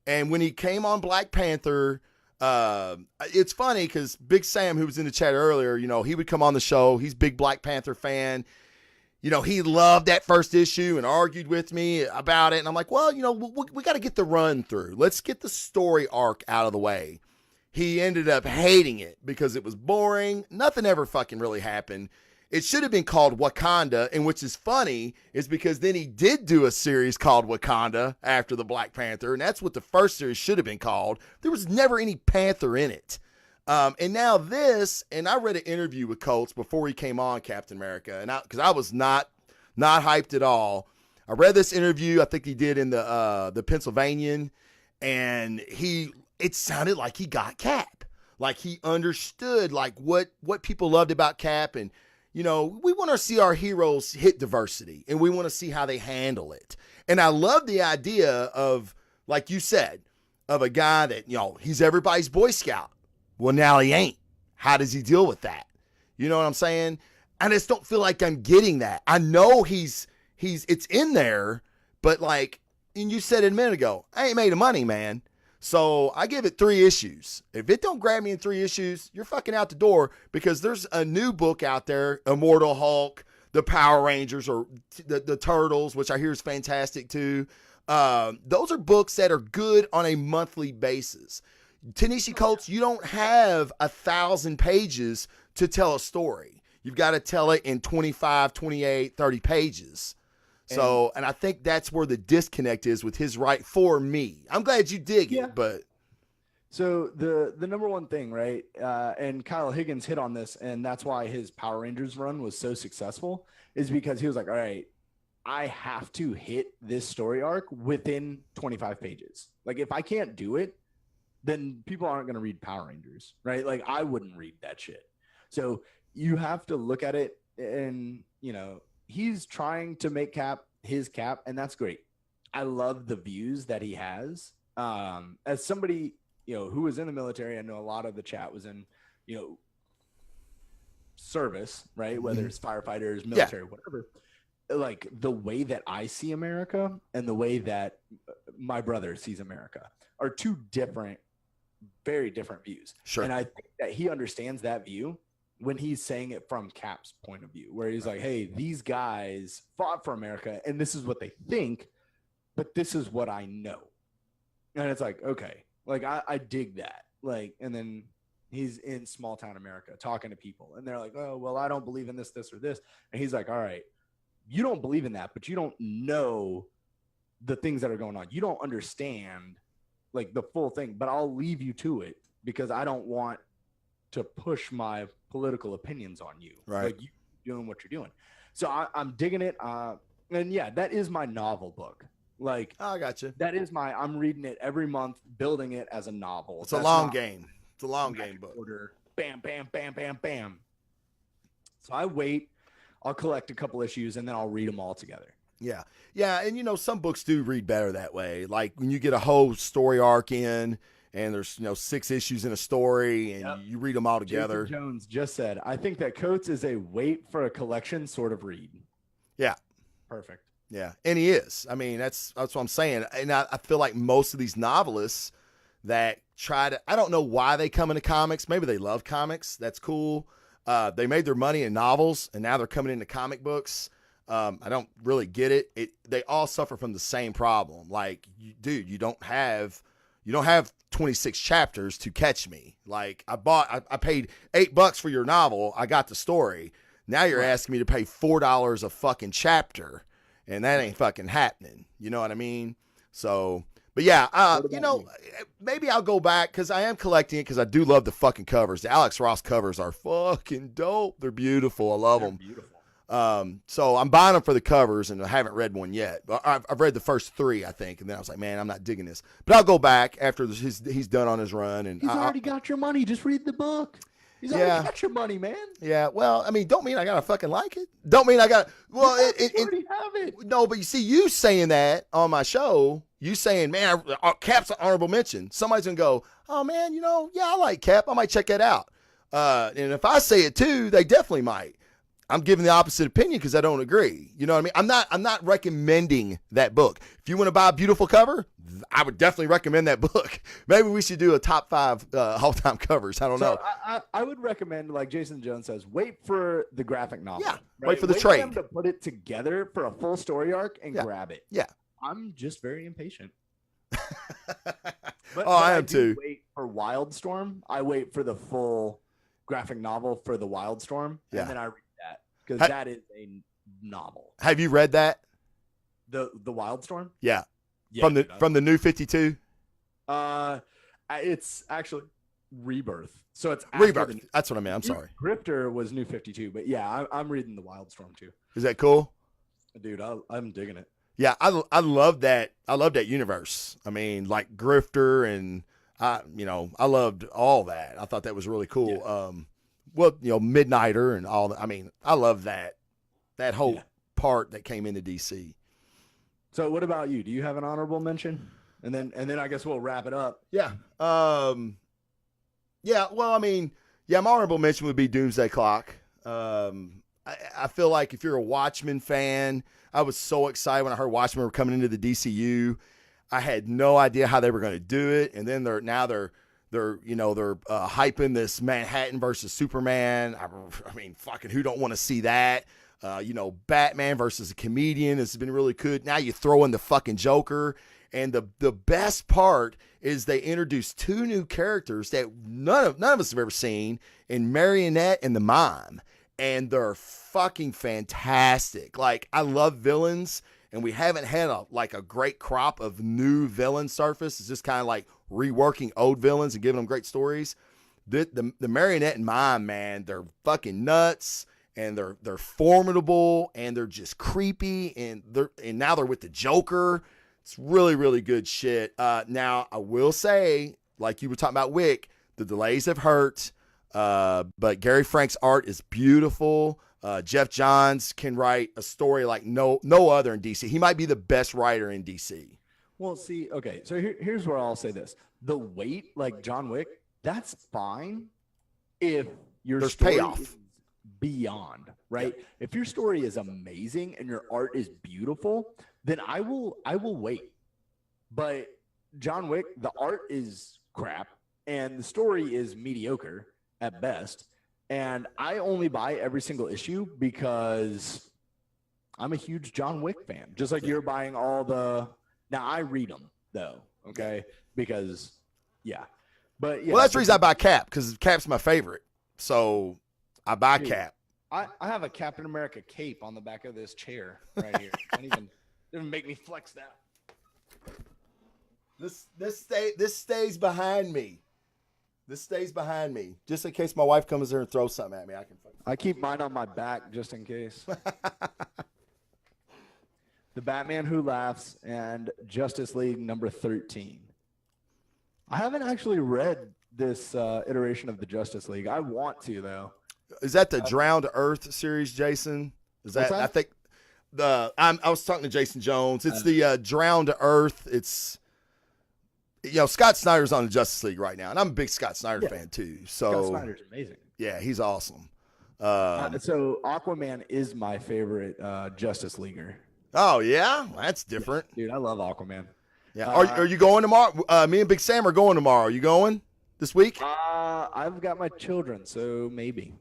And when he came on Black Panther, it's funny because Big Sam, who was in the chat earlier, he would come on the show. He's a big Black Panther fan. He loved that first issue and argued with me about it. And I'm like, well, we got to get the run through. Let's get the story arc out of the way. He ended up hating it because it was boring. Nothing ever fucking really happened. It should have been called Wakanda, and which is funny is because then he did do a series called Wakanda after the Black Panther, and that's what the first series should have been called. There was never any Panther in it. And now this, and I read an interview with Coates before he came on Captain America, and because I was not hyped at all. I read this interview, I think he did in the Pennsylvanian, and it sounded like he got Cap. Like he understood like what people loved about Cap, and we want to see our heroes hit diversity, and we want to see how they handle it. And I love the idea of, like you said, of a guy that, he's everybody's Boy Scout. Well, now he ain't. How does he deal with that? You know what I'm saying? I just don't feel like I'm getting that. I know it's in there, but like, and you said it a minute ago, I ain't made of money, man. So I give it 3 issues. If it don't grab me in 3 issues, you're fucking out the door, because there's a new book out there, Immortal Hulk, the Power Rangers, or the Turtles, which I hear is fantastic too. Those are books that are good on a monthly basis. Ta-Nehisi Coates, you don't have 1,000 pages to tell a story. You've got to tell it in 25, 28, 30 pages. So, and I think that's where the disconnect is with his right for me. I'm glad you dig it, but. So the number one thing, right? And Kyle Higgins hit on this, and that's why his Power Rangers run was so successful, is because he was like, all right, I have to hit this story arc within 25 pages. Like if I can't do it, then people aren't going to read Power Rangers, right? Like I wouldn't read that shit. So you have to look at it, and he's trying to make Cap his Cap, and that's great. I love the views that he has. As somebody, who was in the military, I know a lot of the chat was in, service, right? Whether it's firefighters, military, whatever. Like the way that I see America and the way that my brother sees America are 2 different, very different views. Sure. And I think that he understands that view when he's saying it from Cap's point of view, where he's like, hey, these guys fought for America and this is what they think, but this is what I know. And it's like, okay, like I dig that. Like, and then he's in small town America talking to people, and they're like, oh, well, I don't believe in this, this, or this. And he's like, all right, you don't believe in that, but you don't know the things that are going on. You don't understand like the full thing, but I'll leave you to it because I don't want to push my political opinions on you. Right. Like, you doing what you're doing. So I'm digging it. And yeah, that is my novel book. Like, I got you. That is I'm reading it every month, building it as a novel. It's a long game. It's a long game book. Order. Bam, bam, bam, bam, bam. So I wait. I'll collect a couple issues and then I'll read them all together. Yeah. Yeah. And, you know, some books do read better that way. Like when you get a whole story arc in and there's, 6 issues in a story and you read them all together. Jason Jones just said, I think that Coates is a wait for a collection sort of read. Yeah. Perfect. Yeah. And he is. I mean, that's what I'm saying. And I feel like most of these novelists that I don't know why they come into comics. Maybe they love comics. That's cool. They made their money in novels and now they're coming into comic books. I don't really get it. They all suffer from the same problem. Like, dude, you don't have 26 chapters to catch me. Like I paid $8 for your novel. I got the story. Now you're asking me to pay $4 a fucking chapter, and that ain't fucking happening. You know what I mean? So, but yeah, maybe I'll go back because I am collecting it because I do love the fucking covers. The Alex Ross covers are fucking dope. They're beautiful. I love them. Beautiful. So I'm buying them for the covers, and I haven't read one yet. But I've read the first 3, I think, and then I was like, man, I'm not digging this. But I'll go back after he's done on his run, and he's already got your money. Just read the book. He's already got your money, man. Yeah. Well, I mean, don't mean I gotta fucking like it. Don't mean I got. Well, you already have it. No, but you see, you saying that on my show, you saying, man, Cap's an honorable mention. Somebody's gonna go, oh man, I like Cap. I might check that out. And if I say it too, they definitely might. I'm giving the opposite opinion because I don't agree. You know what I mean? I'm not recommending that book. If you want to buy a beautiful cover, I would definitely recommend that book. Maybe we should do a top 5 all-time covers. I don't know. I would recommend, like Jason Jones says, wait for the graphic novel. Yeah, right? Wait for the trade. For them to put it together for a full story arc and grab it. Yeah. I'm just very impatient. I am too. Wait for Wildstorm. I wait for the full graphic novel for the Wildstorm, and then I read that because that is a novel. Have you read that? The Wildstorm? Yeah. From the New 52? It's actually Rebirth. So it's Rebirth. That's what I meant. I'm sorry. Grifter was New 52, but yeah, I'm reading the Wildstorm too. Is that cool? Dude, I'm digging it. Yeah, I love that. I love that universe. I mean, like Grifter and I loved all that. I thought that was really cool. Yeah. Midnighter and all that. I mean, I love that whole part that came into DC. So what about you? Do you have an honorable mention? And then I guess we'll wrap it up. Yeah. Well, I mean, my honorable mention would be Doomsday Clock. I feel like if you're a Watchmen fan, I was so excited when I heard Watchmen were coming into the DCU. I had no idea how they were going to do it, and then they're hyping this Manhattan versus Superman. I mean, fucking who don't want to see that? Batman versus a comedian has been really good. Now you throw in the fucking Joker, and the best part is they introduced 2 new characters that none of us have ever seen in Marionette and the Mime, and they're fucking fantastic. Like, I love villains, and we haven't had a great crop of new villain surface. It's just kind of like reworking old villains and giving them great stories. The Marionette and Mime, man, they're fucking nuts, and they're formidable, and they're just creepy, and now they're with the Joker. It's really, really good shit. Now, I will say, like you were talking about Wick, the delays have hurt, but Gary Frank's art is beautiful. Jeff Johns can write a story like no other in DC. He might be the best writer in DC. Well, see, okay, so here's where I'll say this. The wait, like John Wick, that's fine if your story payoff is beyond, right? Yeah. If your story is amazing and your art is beautiful, then I will wait. But John Wick, the art is crap and the story is mediocre at best. And I only buy every single issue because I'm a huge John Wick fan. Just like you're buying all the Now I read them though, okay, because but well, that's the reason I buy Cap, because Cap's my favorite. So I buy Cap. I have a Captain America cape on the back of this chair right here. Don't even make me flex that. This stays behind me. This stays behind me, just in case my wife comes there and throws something at me. I keep mine on my back just in case. The Batman Who Laughs and Justice League number 13. I haven't actually read this iteration of the Justice League. I want to, though. Is that the Drowned Earth series, Jason? Is that? I think I was talking to Jason Jones. It's the Drowned Earth. It's Scott Snyder's on the Justice League right now, and I'm a big Scott Snyder fan too. So Scott Snyder's amazing. Yeah, he's awesome. So Aquaman is my favorite Justice Leaguer. Oh yeah, that's different, dude. I love Aquaman. Yeah. Are you going tomorrow? Me and Big Sam are going tomorrow. Are you going this week? I've got my children, so maybe.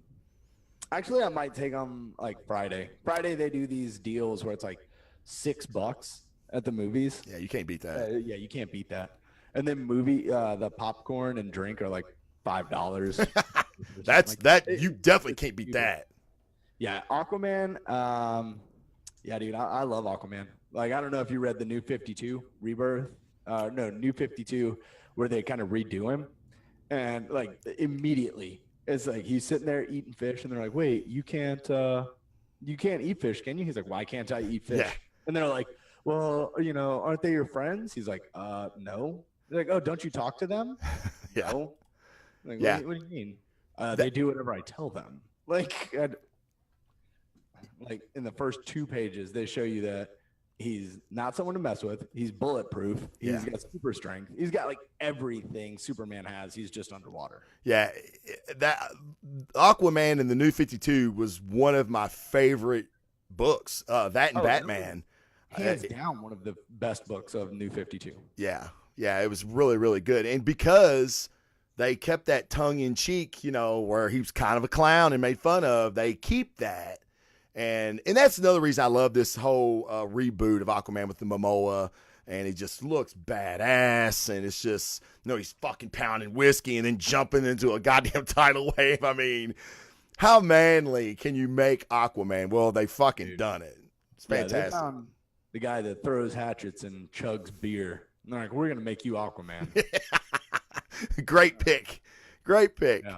Actually, I might take them like Friday. Friday they do these deals where it's like $6 at the movies. Yeah, you can't beat that. Yeah, you can't beat that. And then the popcorn and drink are like $5. You definitely can't beat that. Yeah, Aquaman. Yeah, dude, I love Aquaman. Like, I don't know if you read the New 52 Rebirth. New 52, where they kind of redo him. And, like, immediately, it's like he's sitting there eating fish, and they're like, wait, you can't eat fish, can you? He's like, why can't I eat fish? Yeah. And they're like, well, aren't they your friends? He's like, no. They're like, oh, don't you talk to them? Yeah. No. Like, yeah. What do you mean? They do whatever I tell them. Like in the first 2 pages, they show you that he's not someone to mess with. He's bulletproof. He's got super strength. He's got like everything Superman has. He's just underwater. Yeah, that Aquaman in the New 52 was one of my favorite books. That and Batman. Hands down, one of the best books of New 52. Yeah, it was really, really good. And because they kept that tongue in cheek, where he was kind of a clown and made fun of, they keep that. And that's another reason I love this whole reboot of Aquaman with the Momoa. And he just looks badass. And it's just, he's fucking pounding whiskey and then jumping into a goddamn tidal wave. I mean, how manly can you make Aquaman? Well, they fucking done it. It's fantastic. They found the guy that throws hatchets and chugs beer. And they're like, we're going to make you Aquaman. Great pick. Yeah.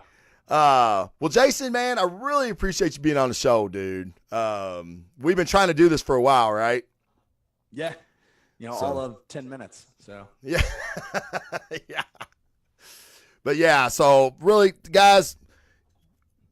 Well, Jason, man, I really appreciate you being on the show, dude. We've been trying to do this for a while, right? Yeah. All of 10 minutes. So yeah. Yeah. But yeah, so really, guys,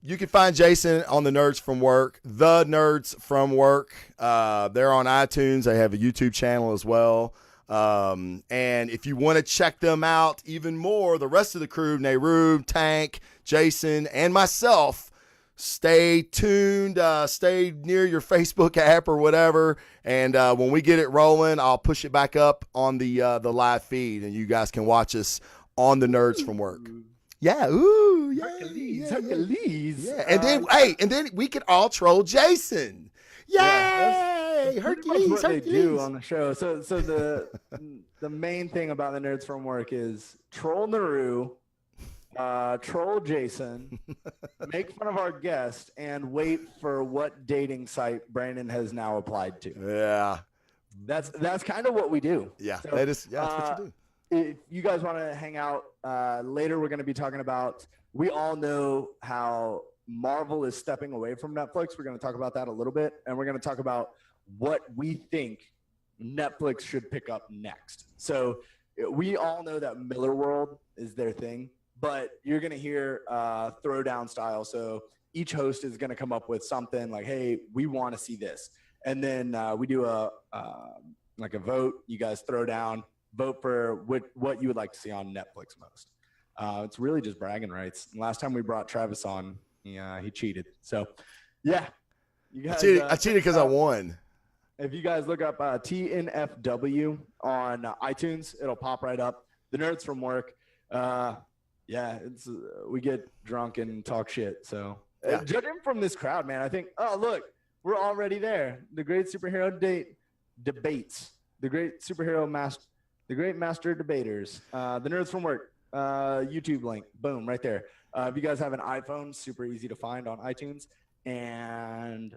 you can find Jason on the Nerds from Work, The Nerds from Work. They're on iTunes. They have a YouTube channel as well. And if you want to check them out even more, the rest of the crew, Nehru, Tank, Jason, and myself, stay tuned, stay near your Facebook app or whatever. And when we get it rolling, I'll push it back up on the live feed, and you guys can watch us on the Nerds from Work. Yeah, ooh, yeah, Hercules. Yeah. And then we can all troll Jason. Yay! Hercules, what they do on the show. So the main thing about the Nerds from Work is troll Naru, troll Jason, make fun of our guest, and wait for what dating site Brandon has now applied to. Yeah, that's kind of what we do. Yeah, so, that's what you do. If you guys want to hang out later, we're going to be talking about. We all know how Marvel is stepping away from Netflix. We're going to talk about that a little bit, and we're going to talk about what we think Netflix should pick up next. So we all know that Miller World is their thing, but you're going to hear throwdown style. So each host is going to come up with something like, hey, we want to see this. And then we do a vote. You guys throw down, vote for what you would like to see on Netflix most. It's really just bragging rights. And last time we brought Travis on, he cheated. So, yeah. You guys, I cheated because I won. If you guys look up TNFW on iTunes, it'll pop right up. The Nerds from Work. We get drunk and talk shit. So, judging from this crowd, man, I think, oh, look, we're already there. The Great Superhero Debates. the great superhero master, the great master debaters, the Nerds from Work, YouTube link, boom, right there. If you guys have an iPhone, super easy to find on iTunes and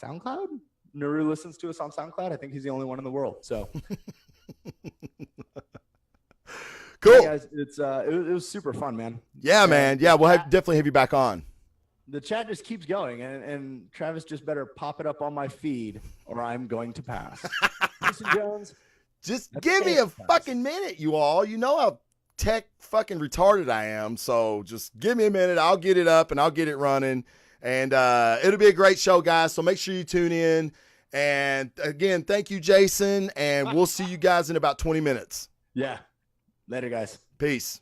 SoundCloud. Naru listens to us on SoundCloud. I think he's the only one in the world. So cool. Hey guys, it was super fun, man. Yeah, man. Yeah, we'll definitely have you back on. The chat just keeps going, and Travis just better pop it up on my feed, or I'm going to pass. Jason Jones, just give me a fucking minute, you all. You know how tech fucking retarded I am, so just give me a minute. I'll get it up and I'll get it running, and it'll be a great show, guys. So make sure you tune in. And again, thank you, Jason, and we'll see you guys in about 20 minutes. Yeah. Later, guys. Peace.